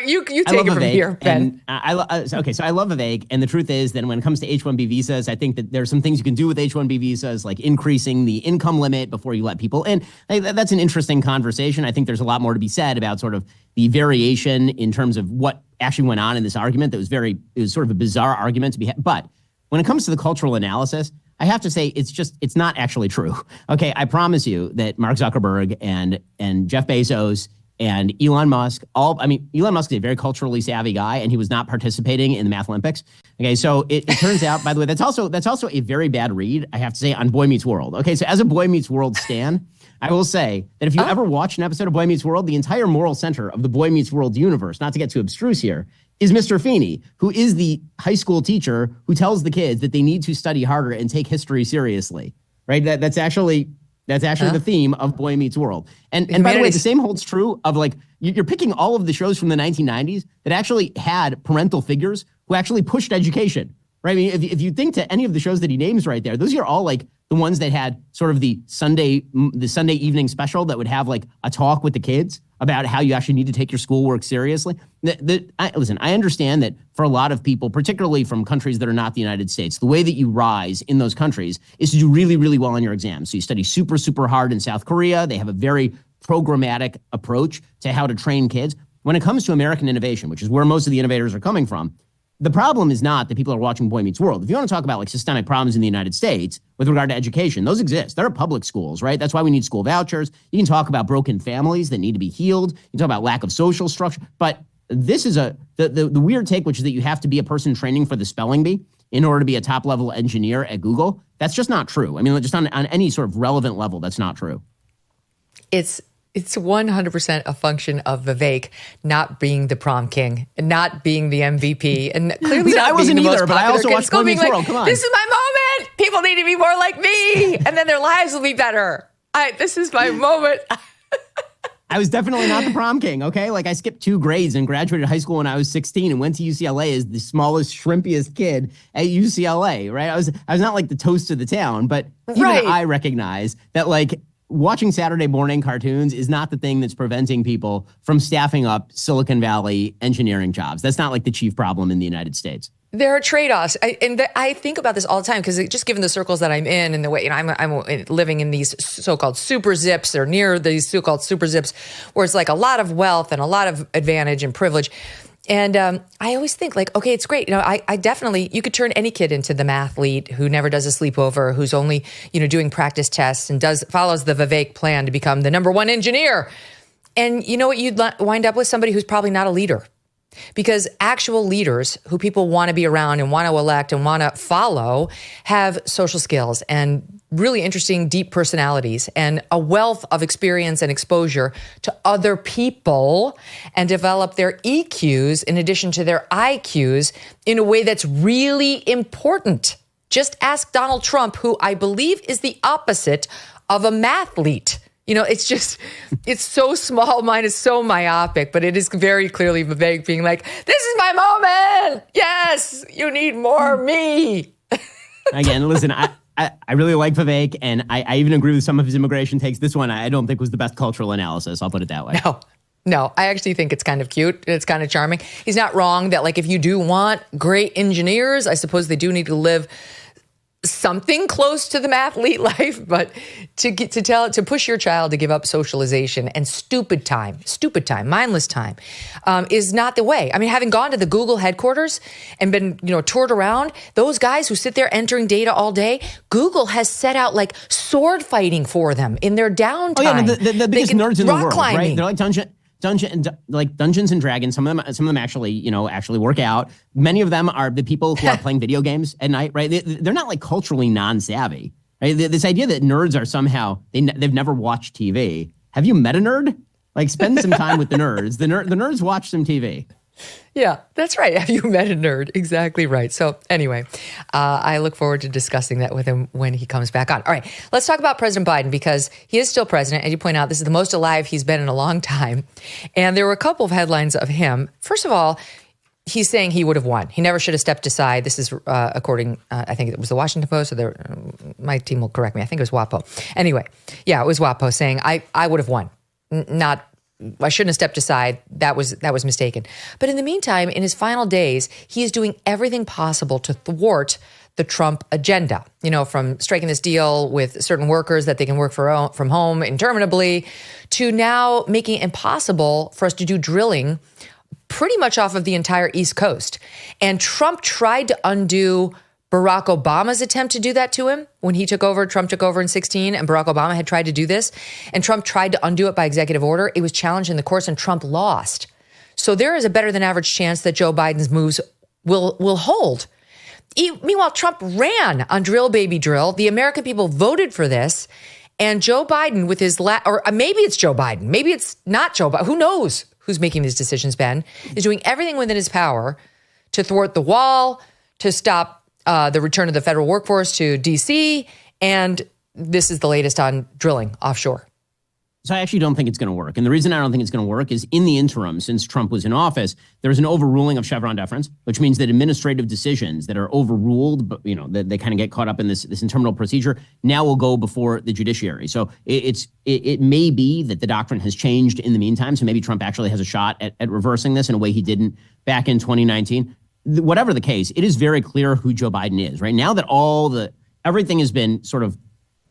You take it from here, Ben. Okay, so I love Vivek, and the truth is that when it comes to H-1B visas, I think that there's some things you can do with H-1B visas, like increasing the income limit before you let people in. That's an interesting conversation. I think there's a lot more to be said about sort of the variation in terms of what actually went on in this argument. It was sort of a bizarre argument to be had. But when it comes to the cultural analysis, I have to say it's not actually true. Okay, I promise you that Mark Zuckerberg and Jeff Bezos and Elon Musk, Elon Musk is a very culturally savvy guy, and he was not participating in the Math Olympics. Okay, so it turns out, by the way, that's also a very bad read, I have to say, on Boy Meets World. Okay, so as a Boy Meets World stan, I will say that if you ever watch an episode of Boy Meets World, the entire moral center of the Boy Meets World universe, not to get too abstruse here, is Mr. Feeney, who is the high school teacher who tells the kids that they need to study harder and take history seriously. Right? That's actually the theme of Boy Meets World. And by the way, the same holds true of like, you're picking all of the shows from the 1990s that actually had parental figures who actually pushed education, right? I mean, if you think to any of the shows that he names right there, those are all like the ones that had sort of the Sunday evening special that would have like a talk with the kids about how you actually need to take your schoolwork seriously. Listen, I understand that for a lot of people, particularly from countries that are not the United States, the way that you rise in those countries is to do really, really well on your exams. So you study super, super hard in South Korea. They have a very programmatic approach to how to train kids. When it comes to American innovation, which is where most of the innovators are coming from, the problem is not that people are watching Boy Meets World. If you want to talk about like systemic problems in the United States with regard to education, those exist. There are public schools, right? That's why we need school vouchers. You can talk about broken families that need to be healed. You can talk about lack of social structure. But this is the weird take, which is that you have to be a person training for the spelling bee in order to be a top-level engineer at Google. That's just not true. I mean, just on any sort of relevant level, that's not true. It's 100% a function of Vivek not being the prom king and not being the MVP and clearly not I wasn't being the either, most but I also watched Boy Meets World. Come on. This is my moment. People need to be more like me and then their lives will be better. This is my moment. I was definitely not the prom king, okay? Like, I skipped 2 grades and graduated high school when I was 16 and went to UCLA as the smallest, shrimpiest kid at UCLA, right? I was not like the toast of the town, but even I recognize that, like, watching Saturday morning cartoons is not the thing that's preventing people from staffing up Silicon Valley engineering jobs. That's not like the chief problem in the United States. There are trade-offs. I think about this all the time because just given the circles that I'm in and the way, I'm living in these so-called super zips or near these so-called super zips where it's like a lot of wealth and a lot of advantage and privilege. And I always think like, okay, it's great. I definitely, you could turn any kid into the mathlete who never does a sleepover, who's only, doing practice tests and follows the Vivek plan to become the #1 engineer. And you know what? You'd wind up with somebody who's probably not a leader. Because actual leaders who people want to be around and want to elect and want to follow have social skills and really interesting, deep personalities and a wealth of experience and exposure to other people and develop their EQs in addition to their IQs in a way that's really important. Just ask Donald Trump, who I believe is the opposite of a mathlete. It's so small. Mine is so myopic, but it is very clearly Vivek being like, this is my moment. Yes, you need more me. Again, listen, I really like Vivek, and I even agree with some of his immigration takes. This one I don't think was the best cultural analysis. I'll put it that way. No, I actually think it's kind of cute. It's kind of charming. He's not wrong that, like, if you do want great engineers, I suppose they do need to live something close to the mathlete life, but to push your child to give up socialization and stupid time, mindless time, is not the way. I mean, having gone to the Google headquarters and been, toured around, those guys who sit there entering data all day, Google has set out like sword fighting for them in their downtime. Oh yeah, the biggest nerds in the world, climbing. Right? They're like Dungeons and Dragons. Some of them actually work out. Many of them are the people who are playing video games at night, right? They're not like culturally non-savvy, right? This idea that nerds are somehow they've never watched TV. Have you met a nerd? Like, spend some time with the nerds. The nerds watch some TV. Yeah, that's right. Have you met a nerd? Exactly right. So anyway, I look forward to discussing that with him when he comes back on. All right, let's talk about President Biden because he is still president. As you point out, this is the most alive he's been in a long time. And there were a couple of headlines of him. First of all, he's saying he would have won. He never should have stepped aside. This is according, I think it was the Washington Post, or my team will correct me. I think it was WAPO. Anyway, yeah, it was WAPO saying, I would have won. I shouldn't have stepped aside. That was mistaken. But in the meantime, in his final days, he is doing everything possible to thwart the Trump agenda, from striking this deal with certain workers that they can work from home interminably to now making it impossible for us to do drilling pretty much off of the entire East Coast. And Trump tried to undo Barack Obama's attempt to do that to him when he took over. Trump took over in 2016 and Barack Obama had tried to do this. And Trump tried to undo it by executive order. It was challenged in the courts and Trump lost. So there is a better than average chance that Joe Biden's moves will hold. Meanwhile, Trump ran on drill, baby, drill. The American people voted for this. And Joe Biden with his, or maybe it's Joe Biden, maybe it's not Joe Biden. Who knows who's making these decisions, Ben, is doing everything within his power to thwart the wall, to stop the return of the federal workforce to D.C., and this is the latest on drilling offshore. So I actually don't think it's going to work. And the reason I don't think it's going to work is in the interim, since Trump was in office, there was an overruling of Chevron deference, which means that administrative decisions that are overruled, but that they kind of get caught up in this internal procedure, now will go before the judiciary. So it may be that the doctrine has changed in the meantime. So maybe Trump actually has a shot at reversing this in a way he didn't back in 2019. Whatever the case, it is very clear who Joe Biden is, right? Now that everything has been sort of,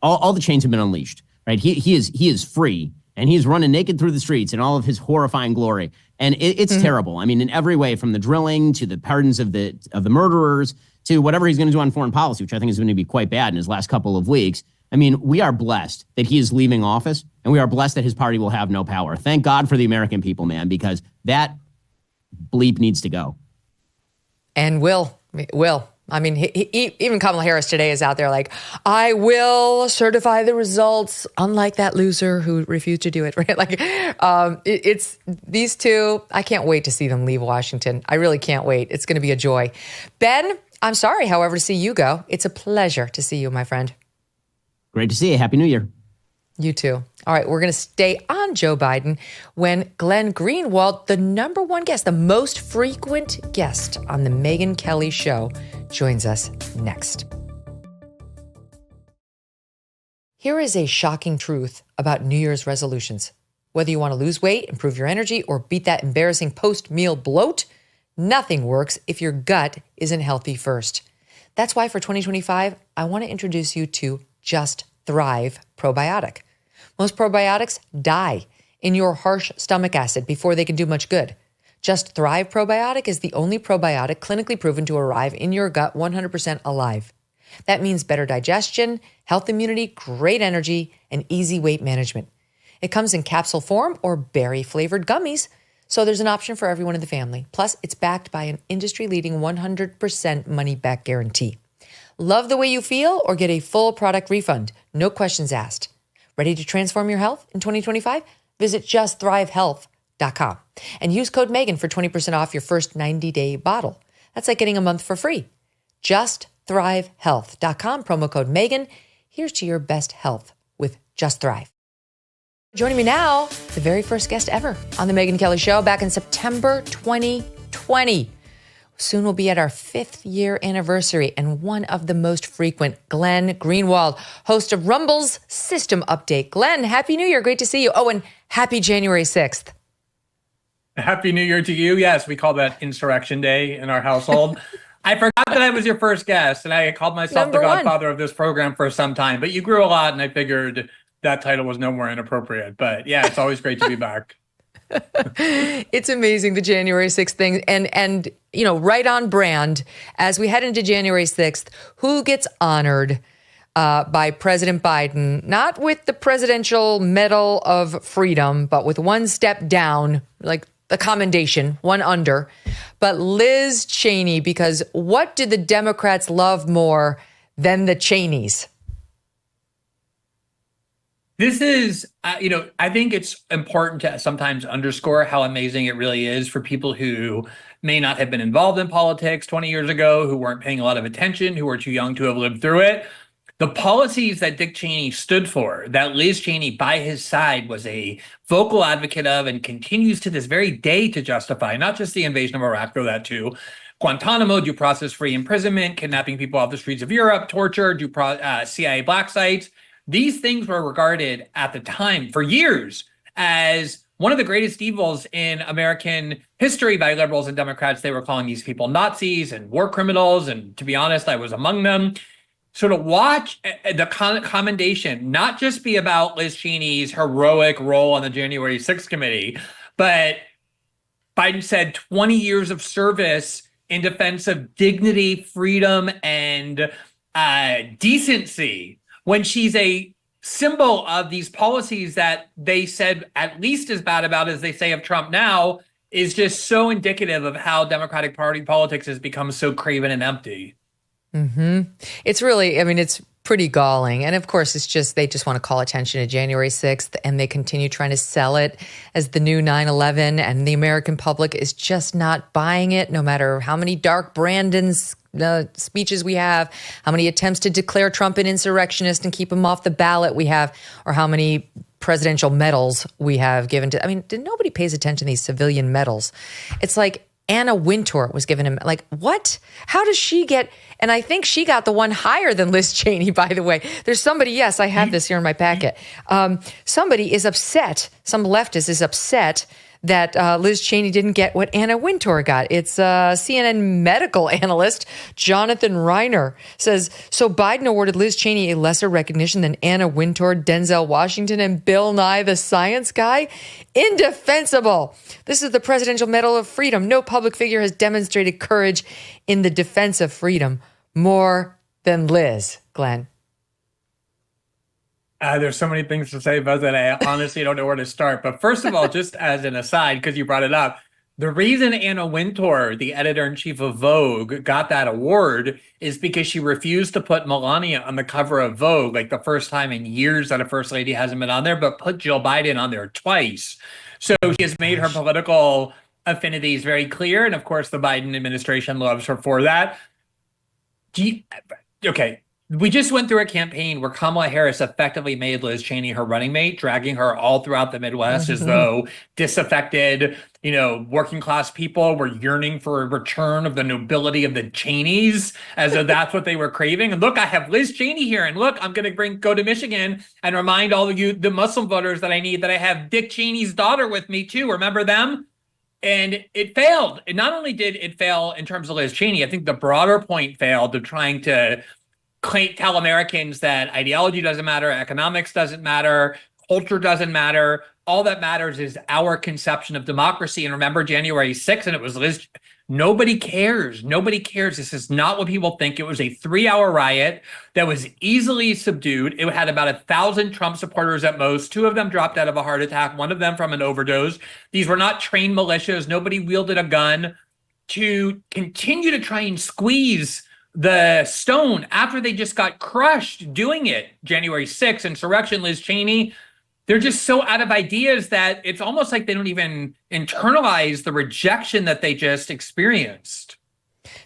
all the chains have been unleashed, right? He is free and he's running naked through the streets in all of his horrifying glory. And it's terrible. I mean, in every way, from the drilling to the pardons of the murderers to whatever he's going to do on foreign policy, which I think is going to be quite bad in his last couple of weeks. I mean, we are blessed that he is leaving office and we are blessed that his party will have no power. Thank God for the American people, man, because that bleep needs to go. And will. I mean, even Kamala Harris today is out there like, I will certify the results, unlike that loser who refused to do it, right? Like, it's these two. I can't wait to see them leave Washington. I really can't wait. It's going to be a joy. Ben, I'm sorry, however, to see you go. It's a pleasure to see you, my friend. Great to see you. Happy New Year. You too. All right, we're going to stay on Joe Biden when Glenn Greenwald, the number one guest, the most frequent guest on the Megyn Kelly Show, joins us next. Here is a shocking truth about New Year's resolutions. Whether you want to lose weight, improve your energy, or beat that embarrassing post-meal bloat, nothing works if your gut isn't healthy first. That's why for 2025, I want to introduce you to Just Thrive Probiotic. Most probiotics die in your harsh stomach acid before they can do much good. Just Thrive Probiotic is the only probiotic clinically proven to arrive in your gut 100% alive. That means better digestion, health immunity, great energy, and easy weight management. It comes in capsule form or berry-flavored gummies, so there's an option for everyone in the family. Plus, it's backed by an industry-leading 100% money-back guarantee. Love the way you feel or get a full product refund? No questions asked. Ready to transform your health in 2025? Visit justthrivehealth.com and use code Megyn for 20% off your first 90-day bottle. That's like getting a month for free. Justthrivehealth.com, promo code Megyn. Here's to your best health with Just Thrive. Joining me now, the very first guest ever on the Megyn Kelly Show back in September 2020. Soon we'll be at our 5th year anniversary, and one of the most frequent, Glenn Greenwald, host of Rumble's System Update. Glenn, Happy New Year. Great to see you. Oh, and happy January 6th. Happy New Year to you. Yes, we call that Insurrection Day in our household. I forgot that I was your first guest, and I called myself the godfather of this program for some time, but you grew a lot, and I figured that title was no more inappropriate. But yeah, it's always great to be back. It's amazing, the January 6th thing. And you know, right on brand, as we head into January 6th, who gets honored by President Biden, not with the Presidential Medal of Freedom, but with one step down, like the commendation, one under, but Liz Cheney, because what did the Democrats love more than the Cheneys? This is, I think it's important to sometimes underscore how amazing it really is for people who may not have been involved in politics 20 years ago, who weren't paying a lot of attention, who were too young to have lived through it. The policies that Dick Cheney stood for, that Liz Cheney by his side was a vocal advocate of and continues to this very day to justify, not just the invasion of Iraq, though that too, Guantanamo, due process-free imprisonment, kidnapping people off the streets of Europe, torture, CIA black sites. These things were regarded at the time for years as one of the greatest evils in American history by liberals and Democrats. They were calling these people Nazis and war criminals. And to be honest, I was among them. So to watch the commendation not just be about Liz Cheney's heroic role on the January 6th committee, but Biden said 20 years of service in defense of dignity, freedom, and decency, when she's a symbol of these policies that they said at least as bad about as they say of Trump now, is just so indicative of how Democratic Party politics has become so craven and empty. Mm-hmm. It's really, it's pretty galling. And of course, they just want to call attention to January 6th, and they continue trying to sell it as the new 9/11, and the American public is just not buying it, no matter how many Dark Brandon's speeches we have, how many attempts to declare Trump an insurrectionist and keep him off the ballot we have, or how many presidential medals we have given to, nobody pays attention to these civilian medals. It's like Anna Wintour was given him, like, what? How does she get, and I think she got the one higher than Liz Cheney, by the way. There's somebody, yes, I have this here in my packet. Somebody is upset, some leftist is upset that Liz Cheney didn't get what Anna Wintour got. It's CNN medical analyst Jonathan Reiner says, so Biden awarded Liz Cheney a lesser recognition than Anna Wintour, Denzel Washington, and Bill Nye the Science Guy? Indefensible. This is the Presidential Medal of Freedom. No public figure has demonstrated courage in the defense of freedom more than Liz. Glenn. There's so many things to say about that. I honestly don't know where to start. But first of all, just as an aside, because you brought it up, the reason Anna Wintour, the editor-in-chief of Vogue, got that award is because she refused to put Melania on the cover of Vogue, like the first time in years that a first lady hasn't been on there, but put Jill Biden on there twice. So she has made her political affinities very clear. And of course, the Biden administration loves her for that. Okay. We just went through a campaign where Kamala Harris effectively made Liz Cheney her running mate, dragging her all throughout the Midwest as though disaffected, working class people were yearning for a return of the nobility of the Cheneys, as though that's what they were craving. And look, I have Liz Cheney here, and look, I'm going to go to Michigan and remind all of you, the Muslim voters, that I have Dick Cheney's daughter with me too. Remember them? And it failed. And not only did it fail in terms of Liz Cheney, I think the broader point failed of trying to tell Americans that ideology doesn't matter, economics doesn't matter, culture doesn't matter. All that matters is our conception of democracy. And remember January 6th, and it was Liz. Nobody cares. Nobody cares. This is not what people think. It was a 3-hour riot that was easily subdued. It had about 1,000 Trump supporters at most. 2 of them dropped out of a heart attack, 1 of them from an overdose. These were not trained militias. Nobody wielded a gun. To continue to try and squeeze the stone after they just got crushed doing it, January 6th, insurrection, Liz Cheney, they're just so out of ideas that it's almost like they don't even internalize the rejection that they just experienced.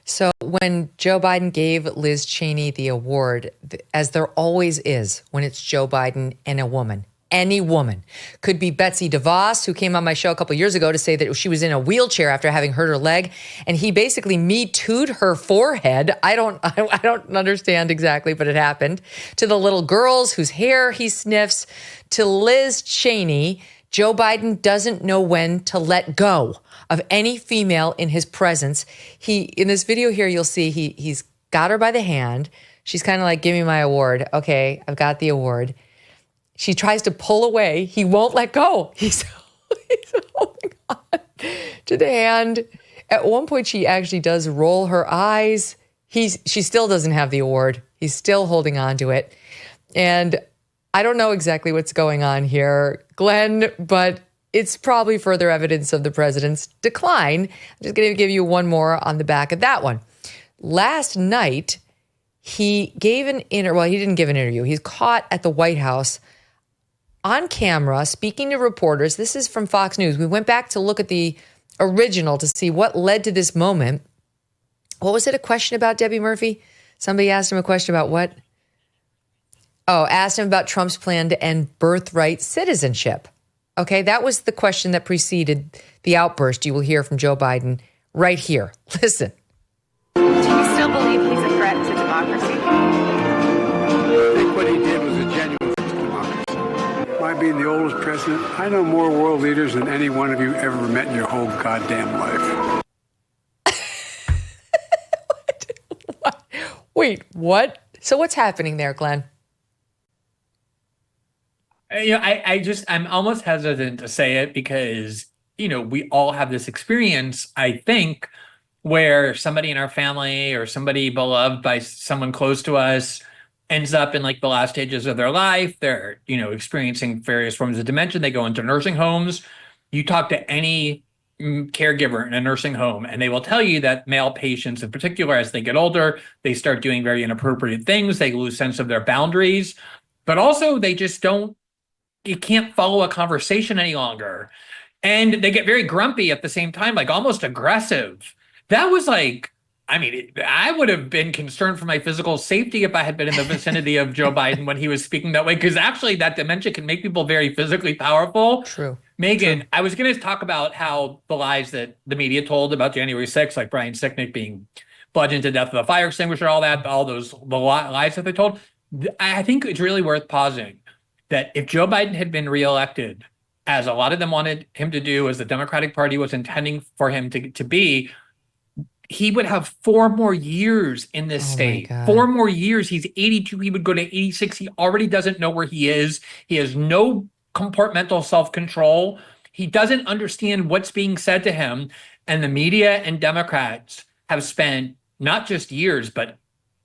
So when Joe Biden gave Liz Cheney the award, as there always is when it's Joe Biden and a woman, any woman, could be Betsy DeVos, who came on my show a couple years ago to say that she was in a wheelchair after having hurt her leg, and he basically Me Too'd her forehead. I don't understand exactly, but it happened. To the little girls whose hair he sniffs, to Liz Cheney, Joe Biden doesn't know when to let go of any female in his presence. In this video here, you'll see he's got her by the hand. She's kind of like, give me my award. Okay, I've got the award. She tries to pull away. He won't let go. He's holding on to the hand. At one point, she actually does roll her eyes. She still doesn't have the award. He's still holding on to it. And I don't know exactly what's going on here, Glenn, but it's probably further evidence of the president's decline. I'm just going to give you one more on the back of that one. Last night, he gave an interview. Well, he didn't give an interview. He's caught at the White House on camera, speaking to reporters. This is from Fox News. We went back to look at the original to see what led to this moment. What was it? A question about Debbie Murphy? Somebody asked him a question about what? Oh, asked him about Trump's plan to end birthright citizenship. Okay, that was the question that preceded the outburst you will hear from Joe Biden right here. Listen. Do you still believe he's a threat to democracy? I think what he did was a genuine threat to democracy. My being the oldest president, I know more world leaders than any one of you ever met in your whole goddamn life. What? Wait, what? So what's happening there, Glenn? I'm almost hesitant to say it because, we all have this experience, I think, where somebody in our family or somebody beloved by someone close to us ends up in like the last stages of their life. They're, experiencing various forms of dementia. They go into nursing homes. You talk to any caregiver in a nursing home, and they will tell you that male patients in particular, as they get older, they start doing very inappropriate things. They lose sense of their boundaries, but also they just you can't follow a conversation any longer. And they get very grumpy at the same time, like almost aggressive. That was like, I would have been concerned for my physical safety if I had been in the vicinity of Joe Biden when he was speaking that way, because actually that dementia can make people very physically powerful. True. Megyn, I was going to talk about how the lies that the media told about January 6th, like Brian Sicknick being bludgeoned to death with a fire extinguisher, all those lies that they told. I think it's really worth pausing that if Joe Biden had been reelected, as a lot of them wanted him to do, as the Democratic Party was intending for him to be, he would have 4 more years in this state. 4 more years. He's 82. He would go to 86. He already doesn't know where he is. He has no compartmental self-control. He doesn't understand what's being said to him. And the media and Democrats have spent not just years, but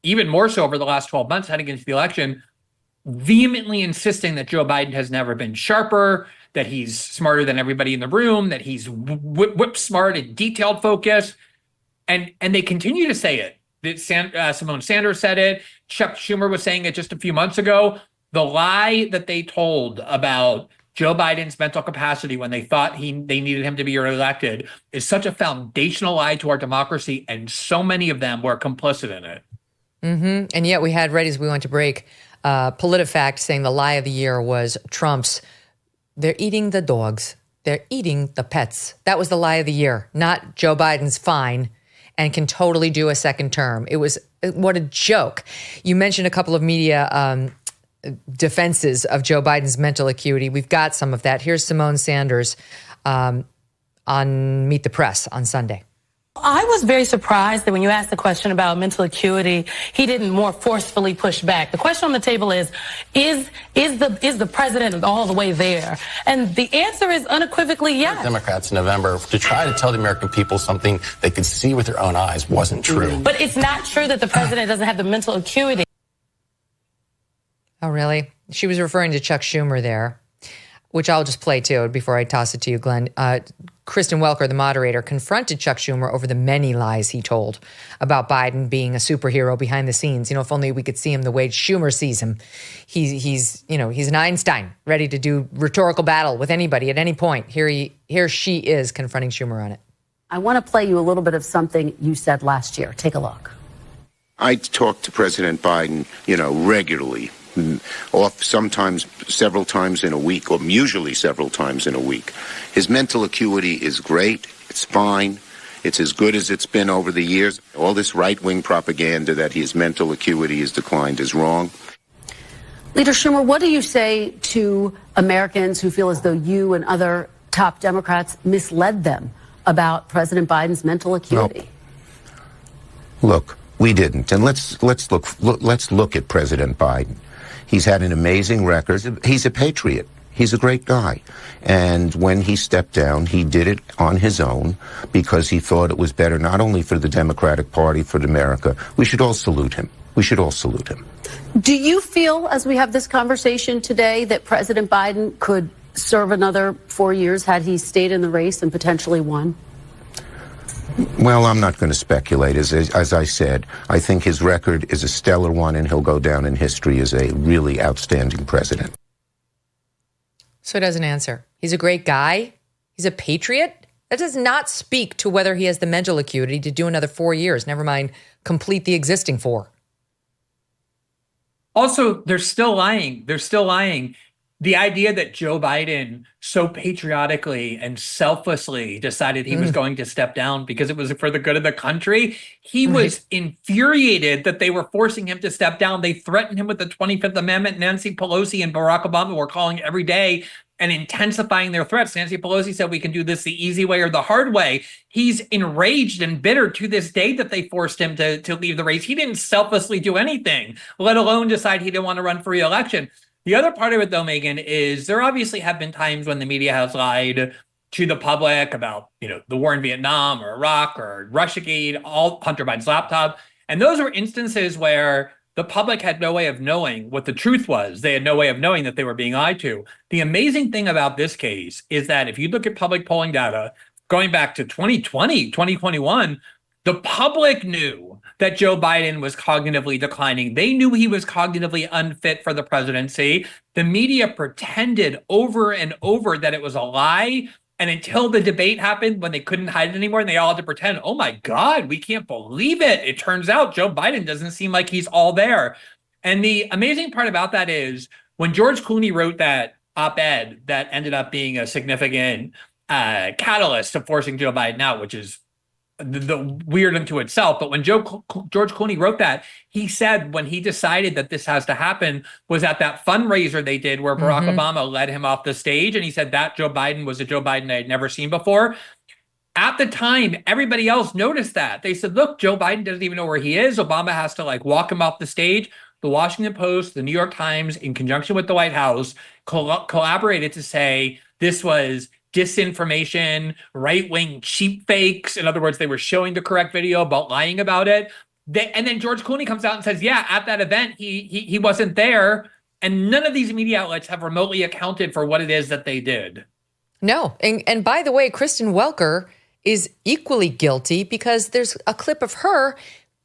even more so over the last 12 months heading into the election, vehemently insisting that Joe Biden has never been sharper, that he's smarter than everybody in the room, that he's whip smart and detailed focus. And they continue to say it. Simone Sanders said it. Chuck Schumer was saying it just a few months ago. The lie that they told about Joe Biden's mental capacity when they thought they needed him to be reelected is such a foundational lie to our democracy, and so many of them were complicit in it. Mm-hmm. And yet we had, right as we went to break, PolitiFact saying the lie of the year was Trump's, they're eating the dogs. They're eating the pets. That was the lie of the year, not Joe Biden's fine and can totally do a second term. It was, what a joke. You mentioned a couple of media defenses of Joe Biden's mental acuity. We've got some of that. Here's Simone Sanders on Meet the Press on Sunday. I was very surprised that when you asked the question about mental acuity, he didn't more forcefully push back. The question on the table is the president all the way there? And the answer is unequivocally yes. Democrats in November to try to tell the American people something they could see with their own eyes wasn't true. But it's not true that the president doesn't have the mental acuity. Oh, really? She was referring to Chuck Schumer there, which I'll just play too before I toss it to you, Glenn. Kristen Welker, the moderator, confronted Chuck Schumer over the many lies he told about Biden being a superhero behind the scenes. You know, if only we could see him the way Schumer sees him. He's an Einstein, ready to do rhetorical battle with anybody at any point. Here she is confronting Schumer on it. I want to play you a little bit of something you said last year. Take a look. I talk to President Biden, regularly. Sometimes several times in a week, or usually several times in a week. His mental acuity is great. It's fine. It's as good as it's been over the years. All this right-wing propaganda that his mental acuity has declined is wrong. Leader Schumer, what do you say to Americans who feel as though you and other top Democrats misled them about President Biden's mental acuity? No. Look, we didn't. And let's look at President Biden. He's had an amazing record. He's a patriot. He's a great guy. And when he stepped down, he did it on his own because he thought it was better not only for the Democratic Party, for America. We should all salute him. We should all salute him. Do you feel, as we have this conversation today, that President Biden could serve another 4 years had he stayed in the race and potentially won? Well, I'm not going to speculate. As I said, I think his record is a stellar one, and he'll go down in history as a really outstanding president. So he doesn't answer. He's a great guy. He's a patriot. That does not speak to whether he has the mental acuity to do another 4 years, never mind complete the existing 4. Also, they're still lying. The idea that Joe Biden so patriotically and selflessly decided he was going to step down because it was for the good of the country, he was infuriated that they were forcing him to step down. They threatened him with the 25th Amendment. Nancy Pelosi and Barack Obama were calling every day and intensifying their threats. Nancy Pelosi said we can do this the easy way or the hard way. He's enraged and bitter to this day that they forced him to leave the race. He didn't selflessly do anything, let alone decide he didn't want to run for re-election. The other part of it, though, Megyn, is there obviously have been times when the media has lied to the public about, the war in Vietnam or Iraq or Russiagate, all Hunter Biden's laptop. And those were instances where the public had no way of knowing what the truth was. They had no way of knowing that they were being lied to. The amazing thing about this case is that if you look at public polling data going back to 2020, 2021, the public knew that Joe Biden was cognitively declining. They knew he was cognitively unfit for the presidency. The media pretended over and over that it was a lie. And until the debate happened, when they couldn't hide it anymore, and they all had to pretend, oh my God, we can't believe it. It turns out Joe Biden doesn't seem like he's all there. And the amazing part about that is when George Clooney wrote that op-ed that ended up being a significant catalyst to forcing Joe Biden out, which is the weird unto itself. But when George Clooney wrote that, he said when he decided that this has to happen was at that fundraiser they did where Barack Obama led him off the stage. And he said that Joe Biden was a Joe Biden I had never seen before. At the time, everybody else noticed that. They said, look, Joe Biden doesn't even know where he is. Obama has to walk him off the stage. The Washington Post, the New York Times, in conjunction with the White House, collaborated to say this was disinformation, right-wing cheap fakes. In other words, they were showing the correct video but lying about it. And then George Clooney comes out and says, yeah, at that event, he wasn't there. And none of these media outlets have remotely accounted for what it is that they did. No. And by the way, Kristen Welker is equally guilty because there's a clip of her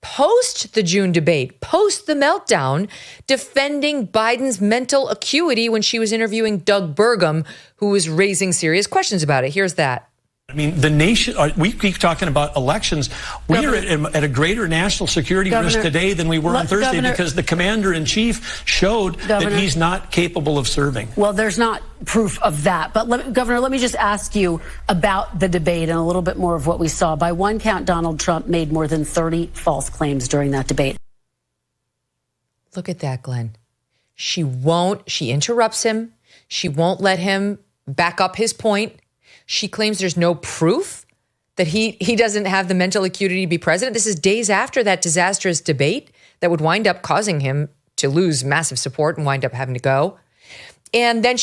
post the June debate, post the meltdown, defending Biden's mental acuity when she was interviewing Doug Burgum, who was raising serious questions about it. Here's that. I mean, the nation, we keep talking about elections. We are at a greater national security risk today than we were on Thursday because the commander-in-chief showed that he's not capable of serving. Well, there's not proof of that. But, Governor, let me just ask you about the debate and a little bit more of what we saw. By one count, Donald Trump made more than 30 false claims during that debate. Look at that, Glenn. She interrupts him. She won't let him back up his point. She claims there's no proof that he doesn't have the mental acuity to be president. This is days after that disastrous debate that would wind up causing him to lose massive support and wind up having to go. And then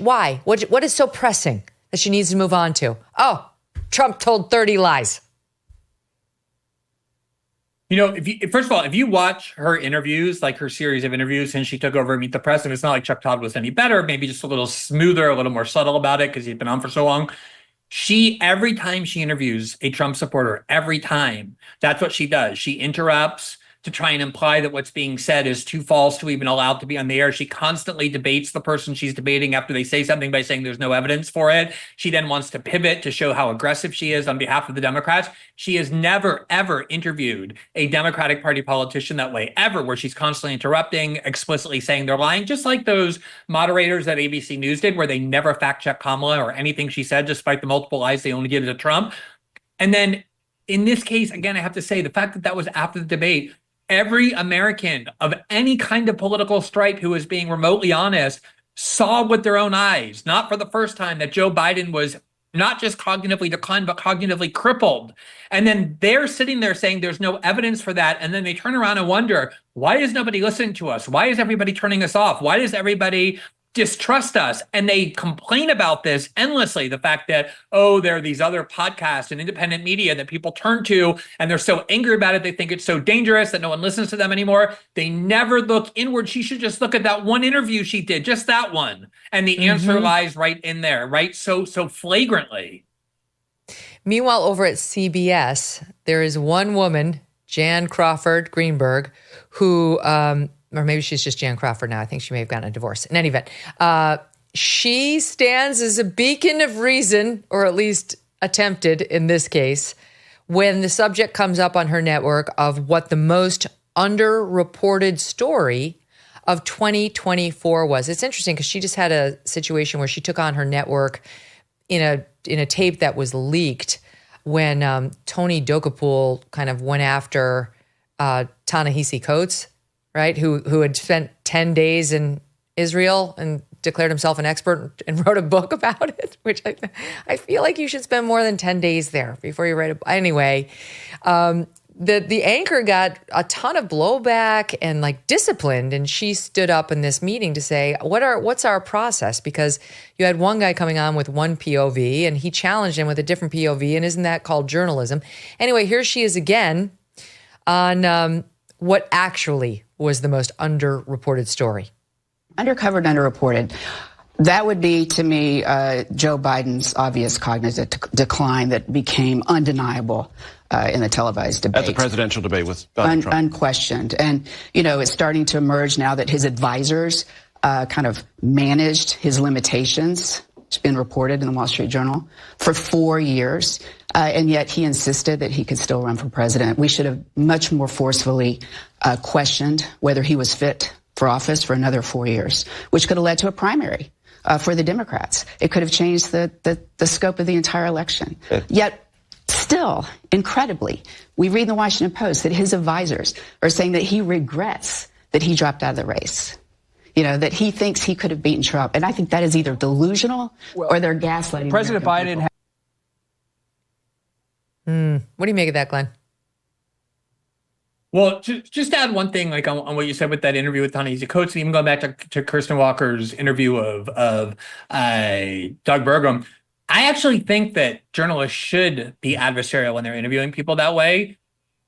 why? What is so pressing that she needs to move on to? Oh, Trump told 30 lies. You know, first of all, if you watch her interviews, like her series of interviews since she took over Meet the Press, and it's not like Chuck Todd was any better, maybe just a little smoother, a little more subtle about it because he's been on for so long. Every time she interviews a Trump supporter, every time, that's what she does. She interrupts to try and imply that what's being said is too false to even allow to be on the air. She constantly debates the person she's debating after they say something by saying there's no evidence for it. She then wants to pivot to show how aggressive she is on behalf of the Democrats. She has never, ever interviewed a Democratic Party politician that way, ever, where she's constantly interrupting, explicitly saying they're lying, just like those moderators at ABC News did, where they never fact-check Kamala or anything she said, despite the multiple lies they only give to Trump. And then in this case, again, I have to say, the fact that that was after the debate, every American of any kind of political stripe who was being remotely honest saw with their own eyes, not for the first time, that Joe Biden was not just cognitively declined, but cognitively crippled. And then they're sitting there saying there's no evidence for that. And then they turn around and wonder, why is nobody listening to us? Why is everybody turning us off? Why does everybody distrust us? And they complain about this endlessly, the fact that, there are these other podcasts and independent media that people turn to, and they're so angry about it, they think it's so dangerous that no one listens to them anymore. They never look inward. She should just look at that one interview she did, just that one. And the answer lies right in there, right? So flagrantly. Meanwhile, over at CBS, there is one woman, Jan Crawford Greenberg, who, or maybe she's just Jan Crawford now. I think she may have gotten a divorce. In any event, she stands as a beacon of reason, or at least attempted in this case, when the subject comes up on her network of what the most underreported story of 2024 was. It's interesting because she just had a situation where she took on her network in a tape that was leaked when Tony Dokupoul kind of went after Ta-Nehisi Coates, right, who had spent 10 days in Israel and declared himself an expert and wrote a book about it, which I feel like you should spend more than 10 days there before you write a book. Anyway, the anchor got a ton of blowback and disciplined, and she stood up in this meeting to say, what's our process? Because you had one guy coming on with one POV and he challenged him with a different POV, and isn't that called journalism? Anyway, here she is again on what actually was the most underreported story. Undercovered, underreported. That would be, to me, Joe Biden's obvious cognitive decline that became undeniable in the televised debate. At the presidential debate with Donald Trump. Unquestioned. And, it's starting to emerge now that his advisors kind of managed his limitations. It's been reported in the Wall Street Journal for 4 years. And yet he insisted that he could still run for president. We should have much more forcefully questioned whether he was fit for office for another 4 years, which could have led to a primary for the Democrats. It could have changed the scope of the entire election. Yet still, incredibly, we read in the Washington Post that his advisors are saying that he regrets that he dropped out of the race. That he thinks he could have beaten Trump. And I think that is either delusional or they're gaslighting President Biden. What do you make of that, Glenn? Well, just add one thing, on what you said with that interview with Ta-Nehisi Coates, and even going back to Kirsten Walker's interview of Doug Burgum. I actually think that journalists should be adversarial when they're interviewing people that way.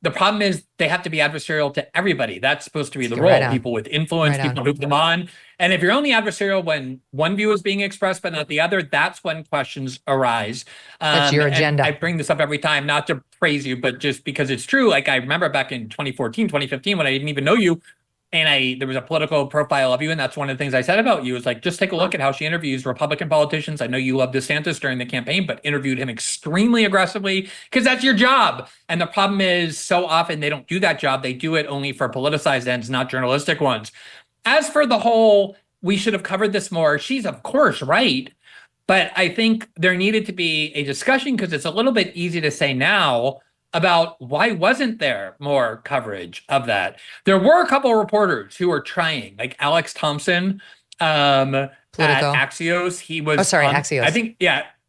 The problem is they have to be adversarial to everybody. That's supposed to be the role. Right, people with influence, people who come on. And if you're only adversarial when one view is being expressed but not the other, that's when questions arise. That's your agenda. I bring this up every time, not to praise you, but just because it's true. I remember back in 2014, 2015, when I didn't even know you, And there was a political profile of you, and that's one of the things I said about you is like, just take a look at how she interviews Republican politicians. I know you loved DeSantis during the campaign, but interviewed him extremely aggressively because that's your job. And the problem is so often they don't do that job. They do it only for politicized ends, not journalistic ones. As for the whole, we should have covered this more, she's of course right. But I think there needed to be a discussion because it's a little bit easy to say now about why wasn't there more coverage of that? There were a couple of reporters who were trying, like Alex Thompson at Axios. He was Axios. I think,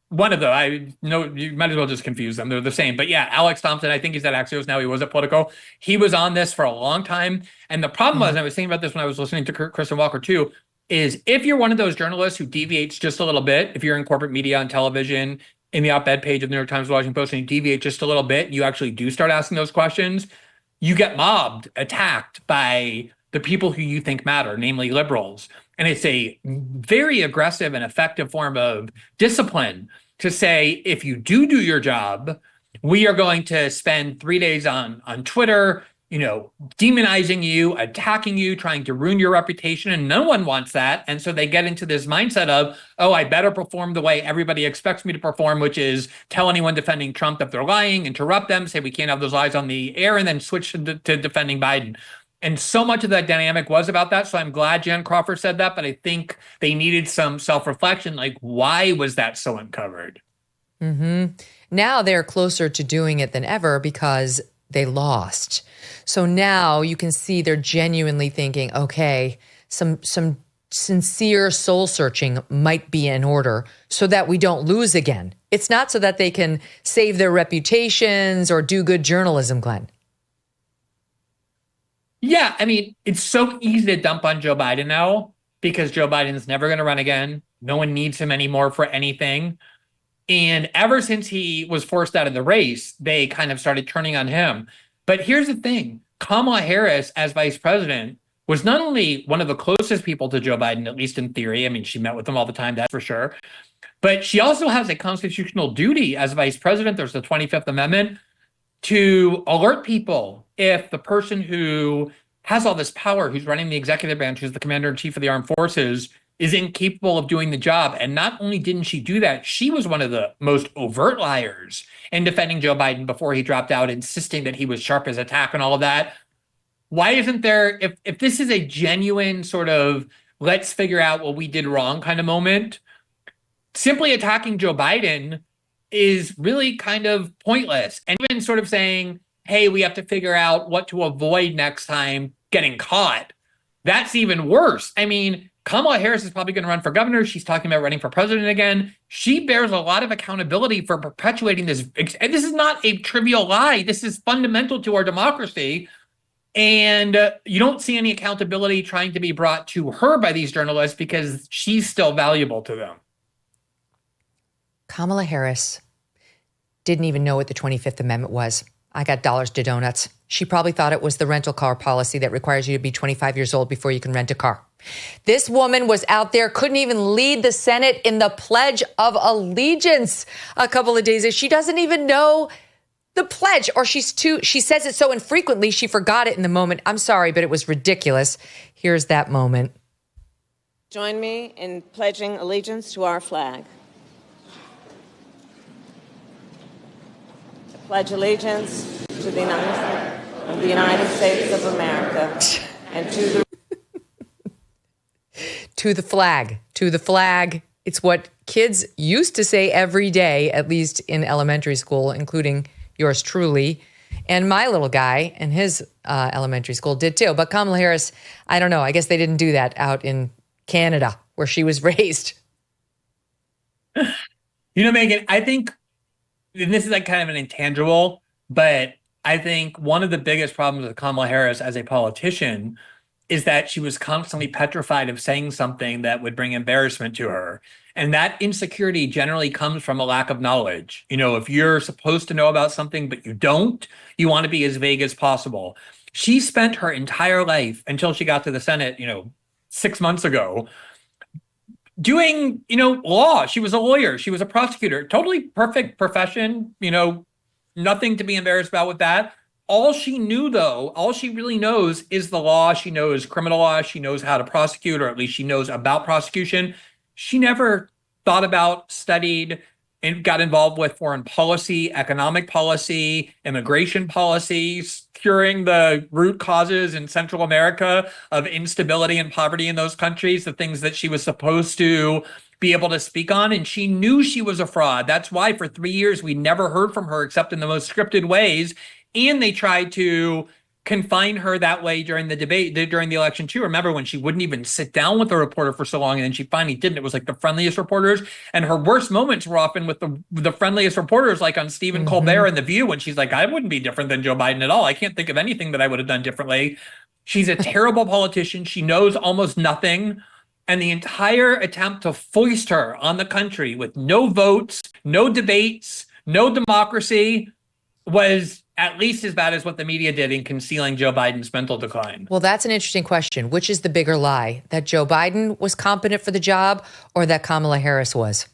one of them. I know you might as well just confuse them. They're the same. But yeah, Alex Thompson, I think he's at Axios now. He was at Politico. He was on this for a long time. And the problem was, and I was thinking about this when I was listening to Kristen Walker too, is if you're one of those journalists who deviates just a little bit, if you're in corporate media on television, in the op-ed page of the New York Times, Washington Post, and you deviate just a little bit, you actually do start asking those questions, you get mobbed, attacked by the people who you think matter, namely liberals. And it's a very aggressive and effective form of discipline to say, if you do your job, we are going to spend 3 days on Twitter, demonizing you, attacking you, trying to ruin your reputation, and no one wants that. And so they get into this mindset of, oh, I better perform the way everybody expects me to perform, which is tell anyone defending Trump that they're lying, interrupt them, say we can't have those lies on the air, and then switch to defending Biden. And so much of that dynamic was about that. So I'm glad Jan Crawford said that, but I think they needed some self-reflection. Like, why was that so uncovered? Now they're closer to doing it than ever because they lost. So now you can see they're genuinely thinking, okay, some sincere soul searching might be in order so that we don't lose again. It's not so that they can save their reputations or do good journalism, Glenn. Yeah, I mean, it's so easy to dump on Joe Biden now because Joe Biden's never going to run again. No one needs him anymore for anything. And ever since he was forced out of the race, they kind of started turning on him. But here's the thing. Kamala Harris, as vice president, was not only one of the closest people to Joe Biden, at least in theory. I mean, she met with him all the time, that's for sure. But she also has a constitutional duty as vice president. There's the 25th Amendment to alert people if the person who has all this power, who's running the executive branch, who's the commander-in-chief of the armed forces, is incapable of doing the job. And not only didn't she do that, she was one of the most overt liars in defending Joe Biden before he dropped out, insisting that he was sharp as a tack and all of that. Why isn't there, if this is a genuine sort of let's figure out what we did wrong kind of moment, simply attacking Joe Biden is really kind of pointless. And even sort of saying, hey, we have to figure out what to avoid next time getting caught. That's even worse. I mean, Kamala Harris is probably going to run for governor. She's talking about running for president again. She bears a lot of accountability for perpetuating this. And this is not a trivial lie. This is fundamental to our democracy. And you don't see any accountability trying to be brought to her by these journalists because she's still valuable to them. Kamala Harris didn't even know what the 25th Amendment was. I got dollars to donuts. She probably thought it was the rental car policy that requires you to be 25 years old before you can rent a car. This woman was out there, couldn't even lead the Senate in the Pledge of Allegiance a couple of days ago. She doesn't even know the pledge, or she says it so infrequently, she forgot it in the moment. I'm sorry, but it was ridiculous. Here's that moment. Join me in pledging allegiance to our flag. Pledge allegiance to the United States of America and to the to the flag, to the flag. It's what kids used to say every day, at least in elementary school, including yours truly. And my little guy in his elementary school did too. But Kamala Harris, I don't know. I guess they didn't do that out in Canada where she was raised. You know, Megyn, I think, and this is like kind of an intangible, but I think one of the biggest problems with Kamala Harris as a politician is that she was constantly petrified of saying something that would bring embarrassment to her. And that insecurity generally comes from a lack of knowledge. You know, if you're supposed to know about something, but you don't, you want to be as vague as possible. She spent her entire life until she got to the Senate, 6 months ago, doing, law. She was a lawyer. She was a prosecutor. Totally perfect profession, nothing to be embarrassed about with that. all she knew, though, all she really knows is the law. She knows criminal law. She knows how to prosecute, or at least she knows about prosecution. She never thought about, studied, and got involved with foreign policy, economic policy, immigration policies, curing the root causes in Central America of instability and poverty in those countries, the things that she was supposed to be able to speak on. And she knew she was a fraud. That's why for 3 years we never heard from her except in the most scripted ways. And they tried to confine her that way during the debate, during the election too. Remember when she wouldn't even sit down with a reporter for so long, and then she finally did, and it was like the friendliest reporters. And her worst moments were often with the friendliest reporters, like on Stephen Colbert and The View, when she's like, I wouldn't be different than Joe Biden at all. I can't think of anything that I would have done differently. She's a terrible politician. She knows almost nothing. And the entire attempt to foist her on the country with no votes, no debates, no democracy was at least as bad as what the media did in concealing Joe Biden's mental decline. Well, that's an interesting question. Which is the bigger lie? That Joe Biden was competent for the job, or that Kamala Harris was?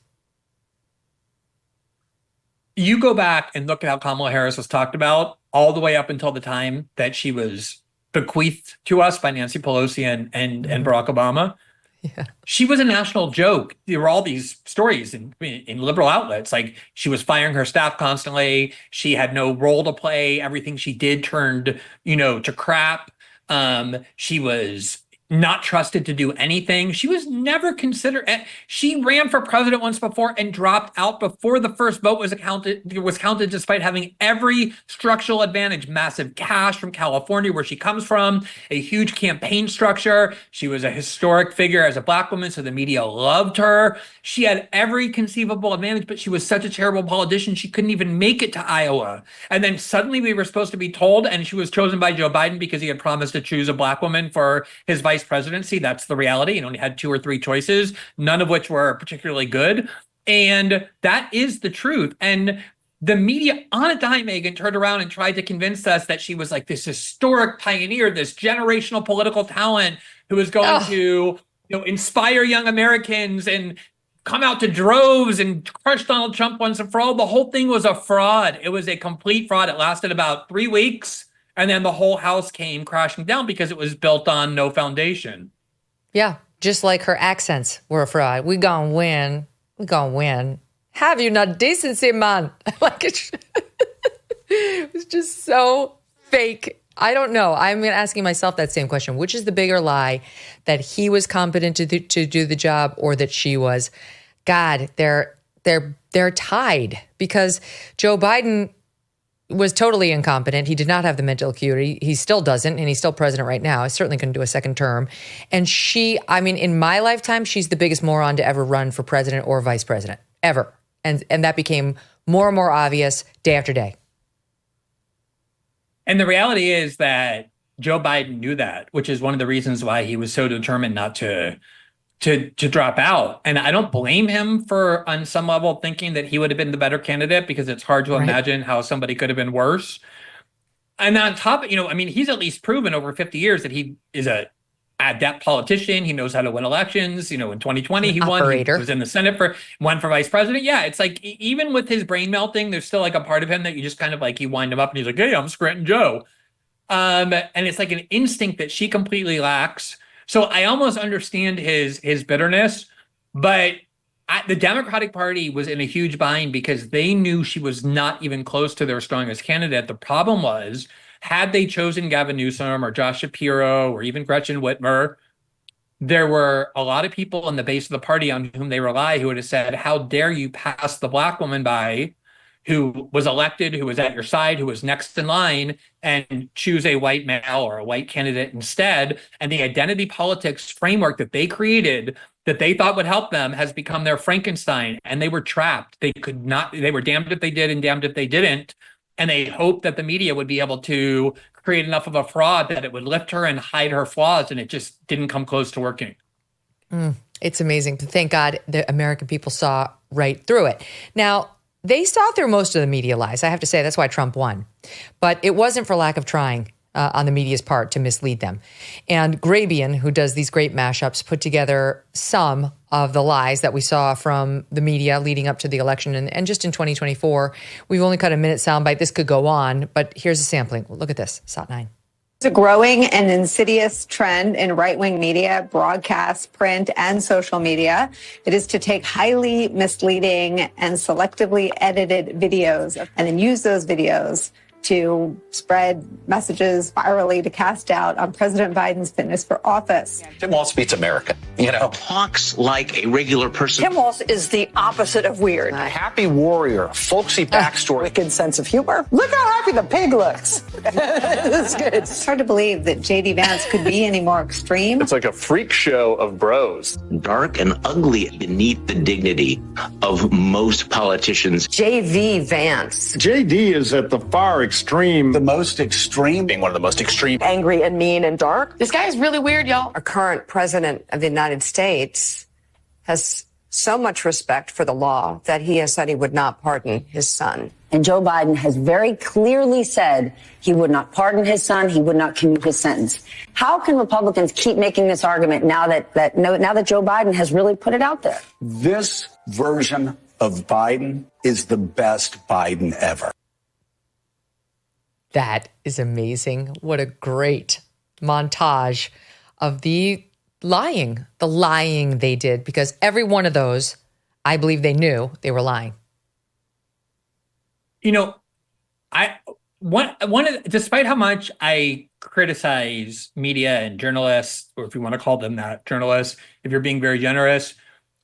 You go back and look at how Kamala Harris was talked about all the way up until the time that she was bequeathed to us by Nancy Pelosi and Barack Obama. Yeah. She was a national joke. There were all these stories in liberal outlets, like she was firing her staff constantly. She had no role to play. Everything she did turned, to crap. She was not trusted to do anything. She was never considered. She ran for president once before and dropped out before the first vote was counted, despite having every structural advantage, massive cash from California, where she comes from, a huge campaign structure. She was a historic figure as a Black woman, so the media loved her. She had every conceivable advantage, but she was such a terrible politician, she couldn't even make it to Iowa. And then suddenly we were supposed to be told, and she was chosen by Joe Biden because he had promised to choose a Black woman for his vice presidency. That's the reality. He only had 2 or 3 choices, none of which were particularly good. And that is the truth. And the media on a dime, Megyn, turned around and tried to convince us that she was like this historic pioneer, this generational political talent who was going to inspire young Americans and come out to droves and crush Donald Trump once and for all. The whole thing was a fraud. It was a complete fraud. It lasted about 3 weeks. And then the whole house came crashing down because it was built on no foundation. Yeah, just like her accents were a fraud. We gonna win. We gonna win. Have you not decency, man? It was just so fake. I don't know. I'm asking myself that same question. Which is the bigger lie, that he was competent to do the job, or that she was? God, they're tied, because Joe Biden was totally incompetent. He did not have the mental acuity. He still doesn't, and he's still president right now. I certainly couldn't do a second term. And she, in my lifetime, she's the biggest moron to ever run for president or vice president, ever. And that became more and more obvious day after day. And the reality is that Joe Biden knew that, which is one of the reasons why he was so determined not to drop out. And I don't blame him for, on some level, thinking that he would have been the better candidate, because it's hard to imagine how somebody could have been worse. And on top of, he's at least proven over 50 years that he is a adept politician. He knows how to win elections. In 2020, he won. He was in the Senate won for vice president. Yeah, it's like, even with his brain melting, there's still like a part of him that you just kind of like, you wind him up and he's like, hey, I'm Scranton Joe. And it's like an instinct that she completely lacks. So I almost understand his bitterness, but the Democratic Party was in a huge bind because they knew she was not even close to their strongest candidate. The problem was, had they chosen Gavin Newsom or Josh Shapiro or even Gretchen Whitmer, there were a lot of people in the base of the party on whom they rely who would have said, how dare you pass the Black woman by, who was elected, who was at your side, who was next in line, and choose a white male or a white candidate instead. And the identity politics framework that they created, that they thought would help them, has become their Frankenstein. And they were trapped. They were damned if they did and damned if they didn't. And they hoped that the media would be able to create enough of a fraud that it would lift her and hide her flaws. And it just didn't come close to working. It's amazing. Thank God the American people saw right through it. Now, they saw through most of the media lies. I have to say, that's why Trump won. But it wasn't for lack of trying. on the media's part to mislead them. And Grabian, who does these great mashups, put together some of the lies that we saw from the media leading up to the election. And just in 2024, we've only cut a minute soundbite. This could go on, but here's a sampling. Look at this, SOT 9. It's a growing and insidious trend in right-wing media, broadcast, print, and social media. It is to take highly misleading and selectively edited videos and then use those videos to spread messages virally to cast doubt on President Biden's fitness for office. Tim Walz beats America. You know, talks like a regular person. Tim Walz is the opposite of weird. A happy warrior, folksy backstory. Wicked sense of humor. Look how happy the pig looks. That's good. It's hard to believe that J.D. Vance could be any more extreme. It's like a freak show of bros. Dark and ugly beneath the dignity of most politicians. J.D. Vance. J.D. is at the far extreme. The most extreme. Being one of the most extreme. Angry and mean and dark. This guy is really weird, y'all. Our current president of the United States has so much respect for the law that he has said he would not pardon his son. And Joe Biden has very clearly said he would not pardon his son. He would not commute his sentence. How can Republicans keep making this argument now that Joe Biden has really put it out there? This version of Biden is the best Biden ever. That is amazing. What a great montage of the lying they did, because every one of those, I believe they knew they were lying. You know, despite how much I criticize media and journalists, or if you want to call them that, journalists, if you're being very generous,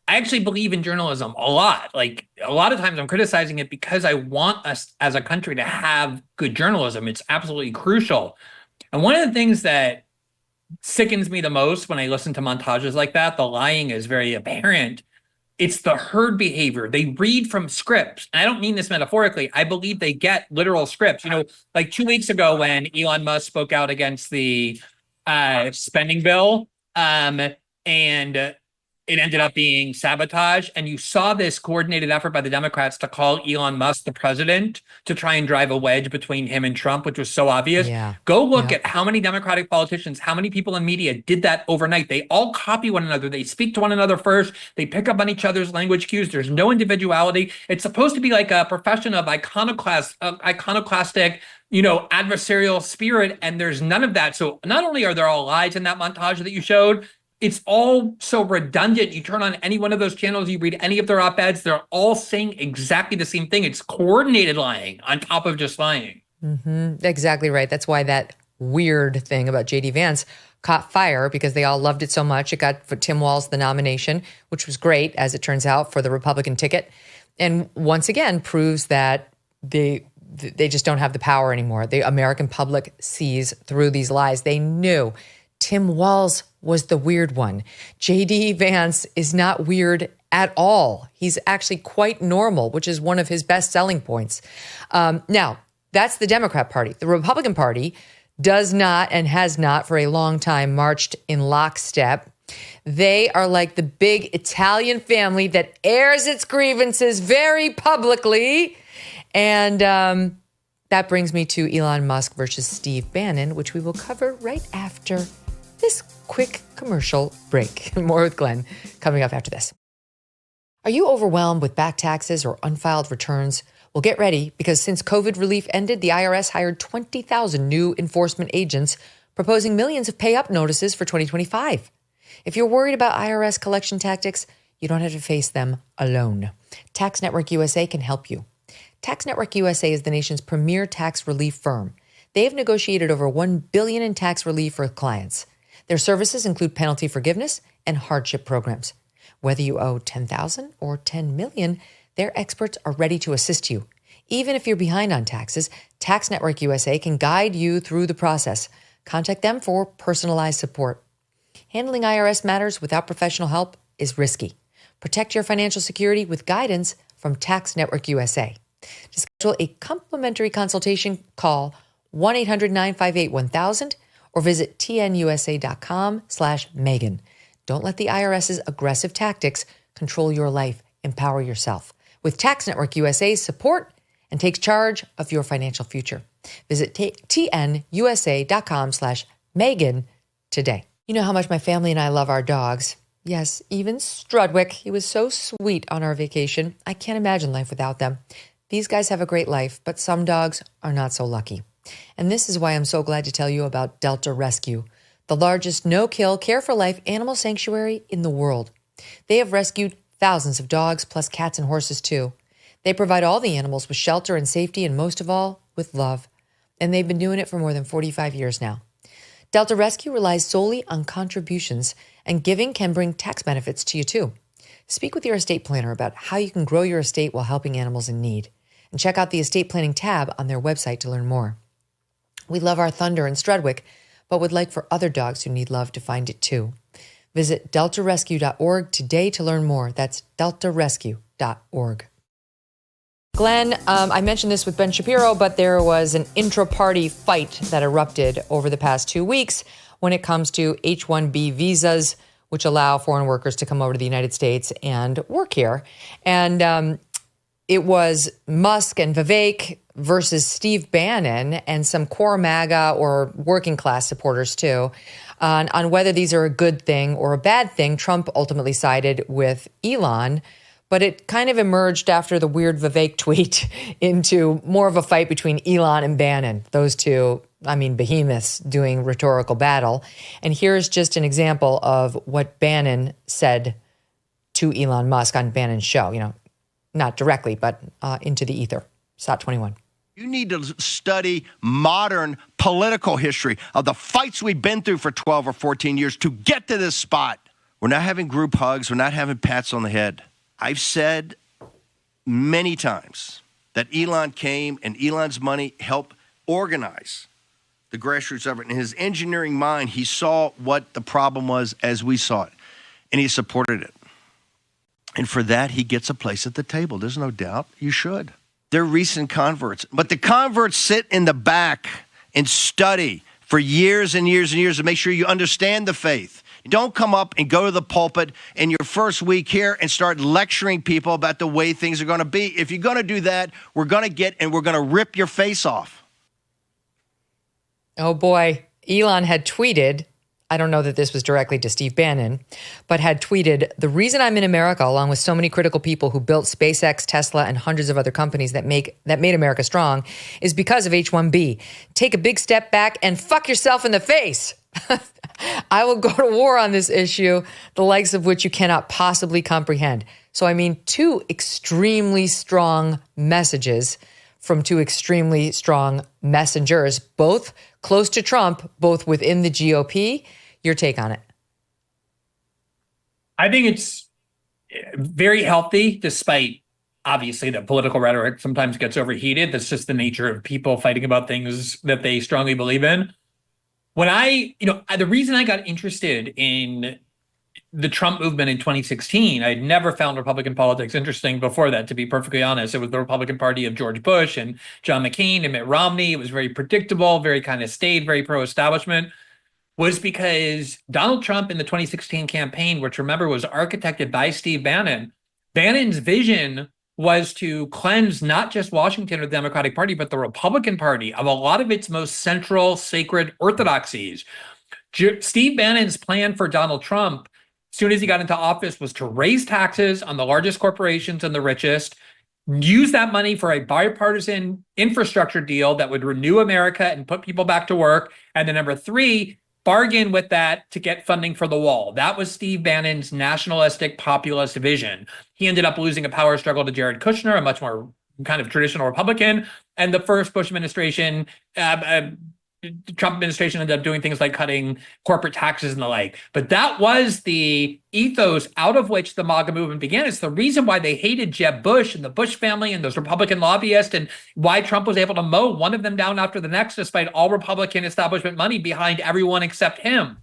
I actually believe in journalism a lot. Like, a lot of times I'm criticizing it because I want us as a country to have good journalism. It's absolutely crucial. And one of the things that sickens me the most when I listen to montages like that, the lying is very apparent. It's the herd behavior. They read from scripts. And I don't mean this metaphorically. I believe they get literal scripts. You know, like 2 weeks ago when Elon Musk spoke out against the spending bill, and it ended up being sabotage. And you saw this coordinated effort by the Democrats to call Elon Musk the president to try and drive a wedge between him and Trump, which was so obvious. Yeah. Go look at how many Democratic politicians, how many people in media did that overnight. They all copy one another. They speak to one another first. They pick up on each other's language cues. There's no individuality. It's supposed to be like a profession of iconoclastic, adversarial spirit. And there's none of that. So not only are there all lies in that montage that you showed, it's all so redundant. You turn on any one of those channels, you read any of their op-eds, they're all saying exactly the same thing. It's coordinated lying on top of just lying. Mm-hmm. Exactly right. That's why that weird thing about J.D. Vance caught fire, because they all loved it so much. It got for Tim Walz the nomination, which was great, as it turns out, for the Republican ticket. And once again, proves that they just don't have the power anymore. The American public sees through these lies. They knew Tim Walz was the weird one. J.D. Vance is not weird at all. He's actually quite normal, which is one of his best selling points. Now, that's the Democrat Party. The Republican Party does not and has not for a long time marched in lockstep. They are like the big Italian family that airs its grievances very publicly. And that brings me to Elon Musk versus Steve Bannon, which we will cover right after this quick commercial break. More with Glenn coming up after this. Are you overwhelmed with back taxes or unfiled returns? Well, get ready, because since COVID relief ended, the IRS hired 20,000 new enforcement agents, proposing millions of pay-up notices for 2025. If you're worried about IRS collection tactics, you don't have to face them alone. Tax Network USA can help you. Tax Network USA is the nation's premier tax relief firm. They have negotiated over $1 billion in tax relief for clients. Their services include penalty forgiveness and hardship programs. Whether you owe $10,000 or $10 million, their experts are ready to assist you. Even if you're behind on taxes, Tax Network USA can guide you through the process. Contact them for personalized support. Handling IRS matters without professional help is risky. Protect your financial security with guidance from Tax Network USA. To schedule a complimentary consultation, call 1-800-958-1000 or visit tnusa.com/Megyn. Don't let the IRS's aggressive tactics control your life. Empower yourself with Tax Network USA's support and take charge of your financial future. Visit tnusa.com/Megyn today. You know how much my family and I love our dogs. Yes, even Strudwick. He was so sweet on our vacation. I can't imagine life without them. These guys have a great life, but some dogs are not so lucky. And this is why I'm so glad to tell you about Delta Rescue, the largest no-kill, care-for-life animal sanctuary in the world. They have rescued thousands of dogs, plus cats and horses too. They provide all the animals with shelter and safety, and most of all, with love. And they've been doing it for more than 45 years now. Delta Rescue relies solely on contributions, and giving can bring tax benefits to you too. Speak with your estate planner about how you can grow your estate while helping animals in need. And check out the estate planning tab on their website to learn more. We love our Thunder and Strudwick, but would like for other dogs who need love to find it too. Visit deltarescue.org today to learn more. That's deltarescue.org. Glenn, I mentioned this with Ben Shapiro, but there was an intra-party fight that erupted over the past 2 weeks when it comes to H-1B visas, which allow foreign workers to come over to the United States and work here. And it was Musk and Vivek versus Steve Bannon and some core MAGA or working class supporters too on whether these are a good thing or a bad thing. Trump ultimately sided with Elon, but it kind of emerged after the weird Vivek tweet into more of a fight between Elon and Bannon. Those two, behemoths doing rhetorical battle. And here's just an example of what Bannon said to Elon Musk on Bannon's show, not directly, but into the ether. SOT 21. You need to study modern political history of the fights we've been through for 12 or 14 years to get to this spot. We're not having group hugs. We're not having pats on the head. I've said many times that Elon came and Elon's money helped organize the grassroots effort. In his engineering mind, he saw what the problem was as we saw it, and he supported it. And for that, he gets a place at the table. There's no doubt. You should. They're recent converts. But the converts sit in the back and study for years and years and years to make sure you understand the faith. Don't come up and go to the pulpit in your first week here and start lecturing people about the way things are going to be. If you're going to do that, we're going to rip your face off. Oh boy, Elon had tweeted, I don't know that this was directly to Steve Bannon, but had tweeted, "The reason I'm in America, along with so many critical people who built SpaceX, Tesla, and hundreds of other companies that made America strong, is because of H-1B. Take a big step back and fuck yourself in the face. I will go to war on this issue, the likes of which you cannot possibly comprehend." So, two extremely strong messages from two extremely strong messengers, both close to Trump, both within the GOP. Your take on it? I think it's very healthy, despite obviously the political rhetoric sometimes gets overheated. That's just the nature of people fighting about things that they strongly believe in. When the reason I got interested in the Trump movement in 2016, I'd never found Republican politics interesting before that, to be perfectly honest. It was the Republican Party of George Bush and John McCain and Mitt Romney. It was very predictable, very kind of staid, very pro-establishment. Was because Donald Trump in the 2016 campaign, which remember was architected by Steve Bannon, Bannon's vision was to cleanse not just Washington or the Democratic Party, but the Republican Party of a lot of its most central, sacred orthodoxies. Steve Bannon's plan for Donald Trump, as soon as he got into office, was to raise taxes on the largest corporations and the richest, use that money for a bipartisan infrastructure deal that would renew America and put people back to work. And then number three, bargain with that to get funding for the wall. That was Steve Bannon's nationalistic populist vision. He ended up losing a power struggle to Jared Kushner, a much more kind of traditional Republican. And the first Bush administration, Trump administration ended up doing things like cutting corporate taxes and the like. But that was the ethos out of which the MAGA movement began. It's the reason why they hated Jeb Bush and the Bush family and those Republican lobbyists, and why Trump was able to mow one of them down after the next, despite all Republican establishment money behind everyone except him.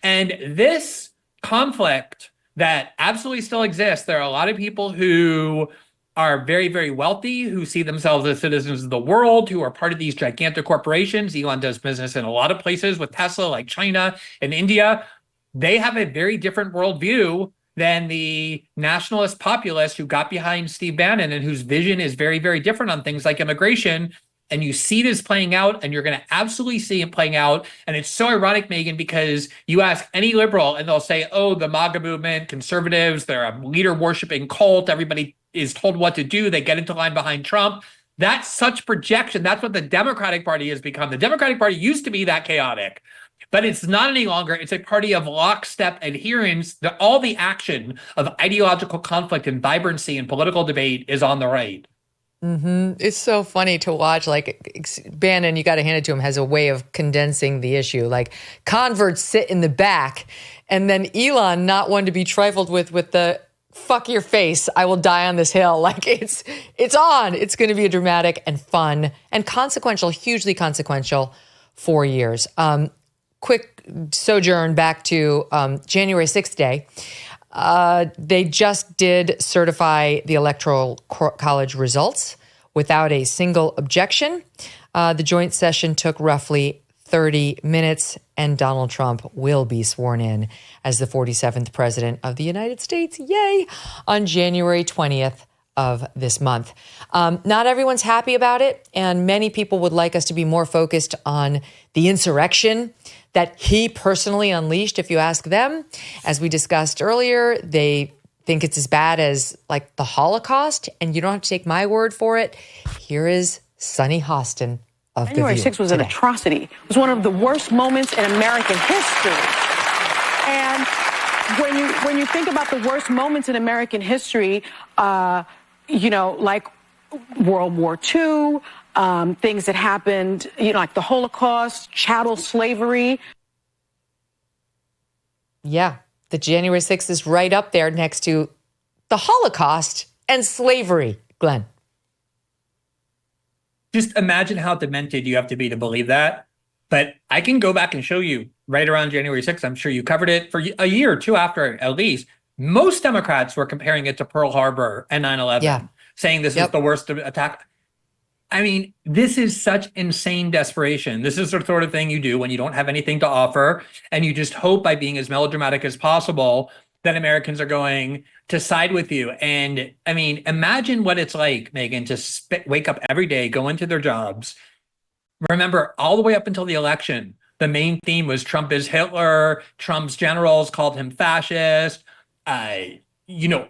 And this conflict that absolutely still exists, there are a lot of people who are very, very wealthy, who see themselves as citizens of the world, who are part of these gigantic corporations. Elon does business in a lot of places with Tesla, like China and India. They have a very different worldview than the nationalist populists who got behind Steve Bannon and whose vision is very, very different on things like immigration. And you see this playing out, and you're going to absolutely see it playing out. And it's so ironic, Megyn, because you ask any liberal and they'll say, oh, the MAGA movement, conservatives, they're a leader worshiping cult. Everybody is told what to do. They get into line behind Trump. That's such projection. That's what the Democratic Party has become. The Democratic Party used to be that chaotic, but it's not any longer. It's a party of lockstep adherence. All the action of ideological conflict and vibrancy and political debate is on the right. Mm-hmm. It's so funny to watch. Like Bannon, you got to hand it to him, has a way of condensing the issue. Like converts sit in the back, and then Elon, not one to be trifled with the fuck your face, I will die on this hill. Like it's on. It's going to be a dramatic and fun and consequential, hugely consequential 4 years. Quick sojourn back to January 6th day. They just did certify the Electoral College results without a single objection. The joint session took roughly 30 minutes, and Donald Trump will be sworn in as the 47th president of the United States, yay, on January 20th of this month. Not everyone's happy about it, and many people would like us to be more focused on the insurrection that he personally unleashed, if you ask them. As we discussed earlier, they think it's as bad as like the Holocaust, and you don't have to take my word for it. Here is Sunny Hostin of The View. January 6th was an atrocity. It was one of the worst moments in American history. And when you think about the worst moments in American history, like World War II, things that happened, like the Holocaust, chattel slavery. Yeah, the January 6th is right up there next to the Holocaust and slavery, Glenn. Just imagine how demented you have to be to believe that. But I can go back and show you right around January 6th. I'm sure you covered it for a year or two after, at least. Most Democrats were comparing it to Pearl Harbor and 9/11, saying this was the worst attack. I mean, this is such insane desperation. This is the sort of thing you do when you don't have anything to offer, and you just hope by being as melodramatic as possible that Americans are going to side with you. And I mean, imagine what it's like, Megyn, to wake up every day, go into their jobs. Remember, all the way up until the election, the main theme was Trump is Hitler. Trump's generals called him fascist.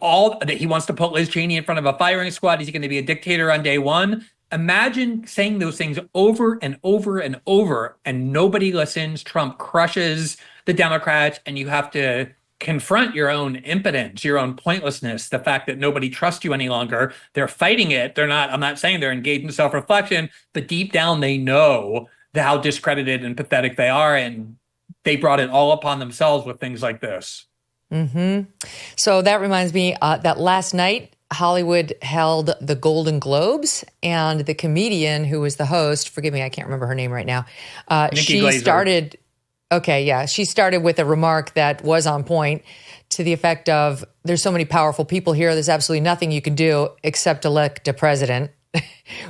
All that he wants to put Liz Cheney in front of a firing squad. He's going to be a dictator on day one. Imagine saying those things over and over and over, and nobody listens. Trump crushes the Democrats, and you have to confront your own impotence, your own pointlessness, the fact that nobody trusts you any longer. They're fighting it. I'm not saying they're engaged in self-reflection, but deep down they know how discredited and pathetic they are, and they brought it all upon themselves with things like this. Mm-hmm. So that reminds me that last night, Hollywood held the Golden Globes, and the comedian who was the host, forgive me, I can't remember her name right now. She started with a remark that was on point to the effect of, there's so many powerful people here, there's absolutely nothing you can do except elect a president,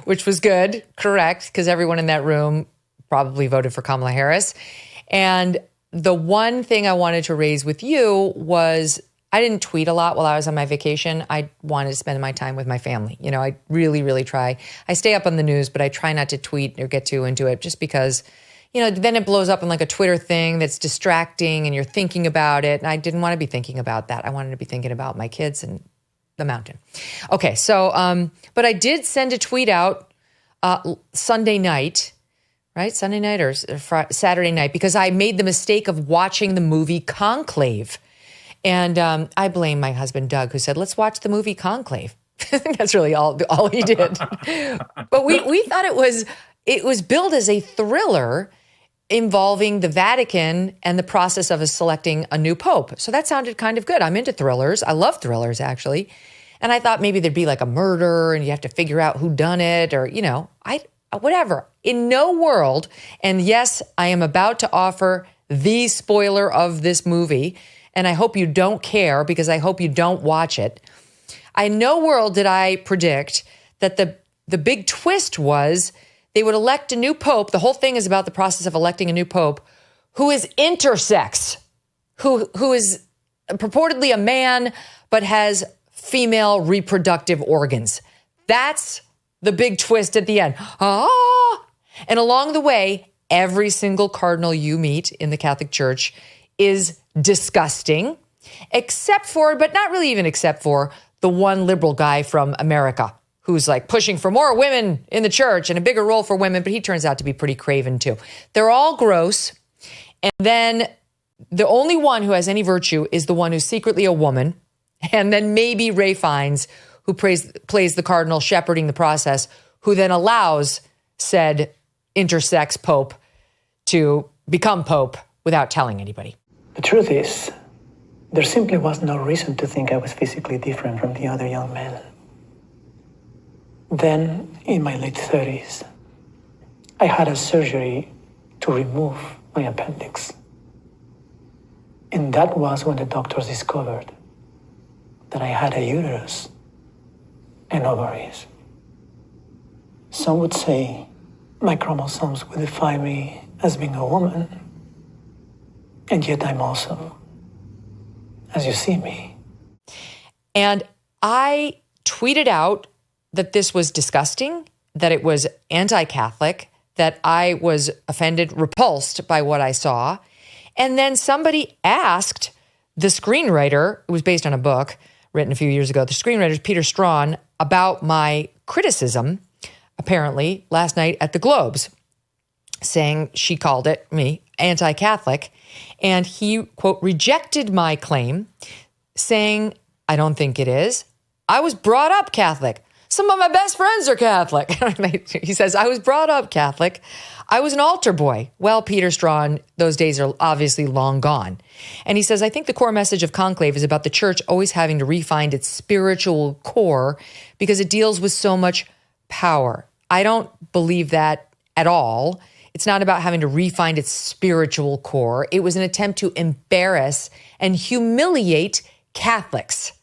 which was good, correct, because everyone in that room probably voted for Kamala Harris. And the one thing I wanted to raise with you was, I didn't tweet a lot while I was on my vacation. I wanted to spend my time with my family. I really, really try. I stay up on the news, but I try not to tweet or get too into it, just because, then it blows up in like a Twitter thing that's distracting and you're thinking about it. And I didn't want to be thinking about that. I wanted to be thinking about my kids and the mountain. Okay, so, but I did send a tweet out Sunday night, right? Sunday night or Saturday night, because I made the mistake of watching the movie Conclave. And I blame my husband, Doug, who said, let's watch the movie Conclave. I think that's really all he did. But we thought it was billed as a thriller involving the Vatican and the process of selecting a new pope. So that sounded kind of good. I'm into thrillers. I love thrillers, actually. And I thought maybe there'd be like a murder and you have to figure out who done it, or, whatever. In no world, and yes, I am about to offer the spoiler of this movie, and I hope you don't care because I hope you don't watch it. In no world did I predict that the big twist was they would elect a new pope. The whole thing is about the process of electing a new pope who is intersex, who is purportedly a man but has female reproductive organs. That's the big twist at the end. Ah! And along the way, every single cardinal you meet in the Catholic Church is disgusting, except for, but not really even except for, the one liberal guy from America who's like pushing for more women in the church and a bigger role for women, but he turns out to be pretty craven too. They're all gross. And then the only one who has any virtue is the one who's secretly a woman. And then maybe Ray Fiennes, who plays the cardinal shepherding the process, who then allows said intersex pope to become pope without telling anybody. The truth is, there simply was no reason to think I was physically different from the other young men. Then, in my late 30s, I had a surgery to remove my appendix. And that was when the doctors discovered that I had a uterus and ovaries. Some would say my chromosomes would define me as being a woman, and yet I'm also, as you see me. And I tweeted out that this was disgusting, that it was anti-Catholic, that I was offended, repulsed by what I saw. And then somebody asked the screenwriter, it was based on a book written a few years ago, the screenwriter, Peter Strawn, about my criticism, apparently, last night at the Globes, saying she called it, me, anti-Catholic. And he, quote, rejected my claim, saying, I don't think it is. I was brought up Catholic. Some of my best friends are Catholic. He says, I was brought up Catholic. I was an altar boy. Well, Peter Strawn, those days are obviously long gone. And he says, I think the core message of Conclave is about the church always having to refine its spiritual core because it deals with so much power. I don't believe that at all. It's not about having to refine its spiritual core. It was an attempt to embarrass and humiliate Catholics.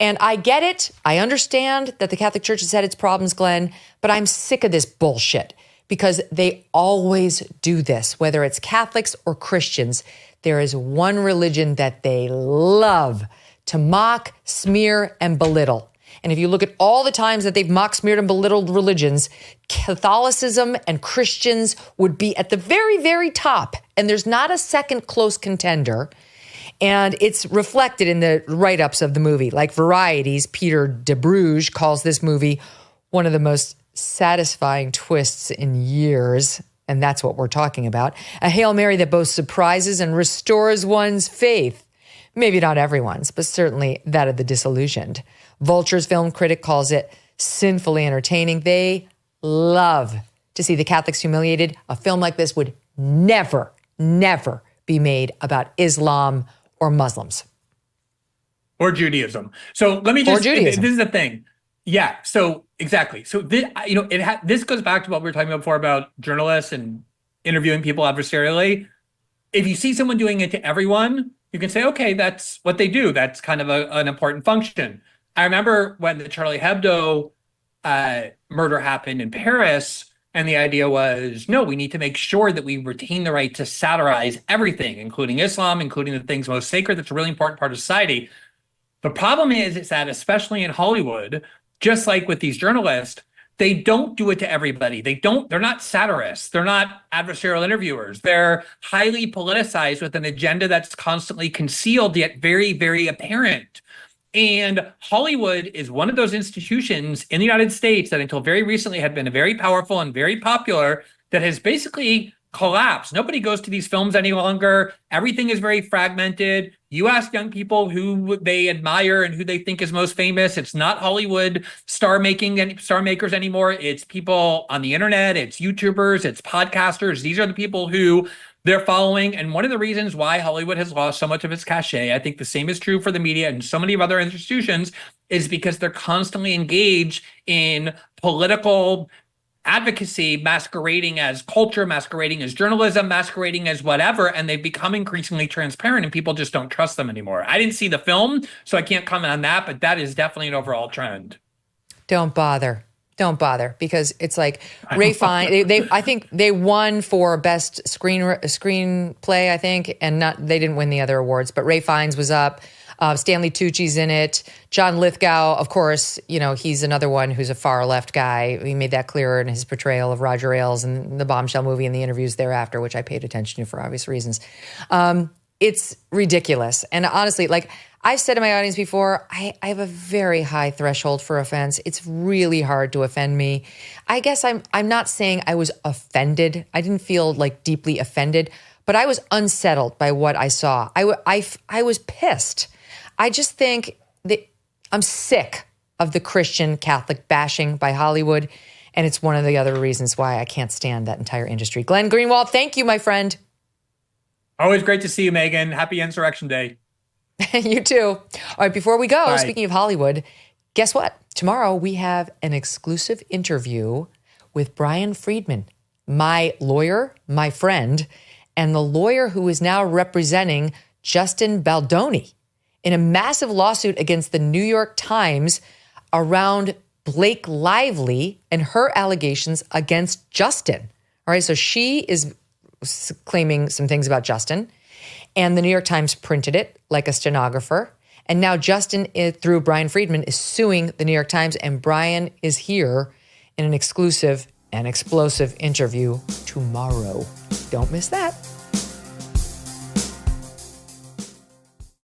And I get it. I understand that the Catholic Church has had its problems, Glenn, but I'm sick of this bullshit because they always do this, whether it's Catholics or Christians. There is one religion that they love to mock, smear, and belittle. And if you look at all the times that they've mocked, smeared, and belittled religions, Catholicism and Christians would be at the very, very top. And there's not a second close contender. And it's reflected in the write-ups of the movie. Like Variety's Peter de Bruges calls this movie one of the most satisfying twists in years. And that's what we're talking about. A Hail Mary that both surprises and restores one's faith. Maybe not everyone's, but certainly that of the disillusioned. Vulture's film critic calls it sinfully entertaining. They love to see the Catholics humiliated. A film like this would never, never be made about Islam or Muslims. Or Judaism. So let me just, this is the thing. Yeah, so exactly. So this, this goes back to what we were talking about before about journalists and interviewing people adversarially. If you see someone doing it to everyone, you can say, okay, that's what they do. That's kind of an important function. I remember when the Charlie Hebdo murder happened in Paris, and the idea was, no, we need to make sure that we retain the right to satirize everything, including Islam, including the things most sacred. That's a really important part of society. The problem is that especially in Hollywood, just like with these journalists, they don't do it to everybody. They're not satirists. They're not adversarial interviewers. They're highly politicized with an agenda that's constantly concealed, yet very, very apparent. And Hollywood is one of those institutions in the United States that until very recently had been very powerful and very popular that has basically collapsed. Nobody goes to these films any longer. Everything is very fragmented. You ask young people who they admire and who they think is most famous. It's not Hollywood star makers anymore. It's people on the internet. It's YouTubers. It's podcasters. These are the people who they're following. And one of the reasons why Hollywood has lost so much of its cachet, I think the same is true for the media and so many other institutions, is because they're constantly engaged in political advocacy masquerading as culture, masquerading as journalism, masquerading as whatever, and they've become increasingly transparent and people just don't trust them anymore. I didn't see the film, so I can't comment on that, but that is definitely an overall trend. Don't bother, because it's like Ray Fiennes. I think they won for best screenplay, I think, and they didn't win the other awards. But Ray Fiennes was up. Stanley Tucci's in it. John Lithgow, of course, he's another one who's a far left guy. He made that clearer in his portrayal of Roger Ailes in the Bombshell movie and the interviews thereafter, which I paid attention to for obvious reasons. It's ridiculous. And honestly, like I've said to my audience before, I have a very high threshold for offense. It's really hard to offend me. I guess I'm not saying I was offended. I didn't feel like deeply offended, but I was unsettled by what I saw. I was pissed. I just think that I'm sick of the Christian Catholic bashing by Hollywood, and it's one of the other reasons why I can't stand that entire industry. Glenn Greenwald, thank you, my friend. Always great to see you, Megyn. Happy Insurrection Day. You too. All right, before we go, Bye. Speaking of Hollywood, guess what? Tomorrow we have an exclusive interview with Brian Friedman, my lawyer, my friend, and the lawyer who is now representing Justin Baldoni in a massive lawsuit against the New York Times around Blake Lively and her allegations against Justin. All right, so she is claiming some things about Justin, and the New York Times printed it like a stenographer. And now Justin, through Brian Friedman, is suing the New York Times, and Brian is here in an exclusive and explosive interview tomorrow. Don't miss that.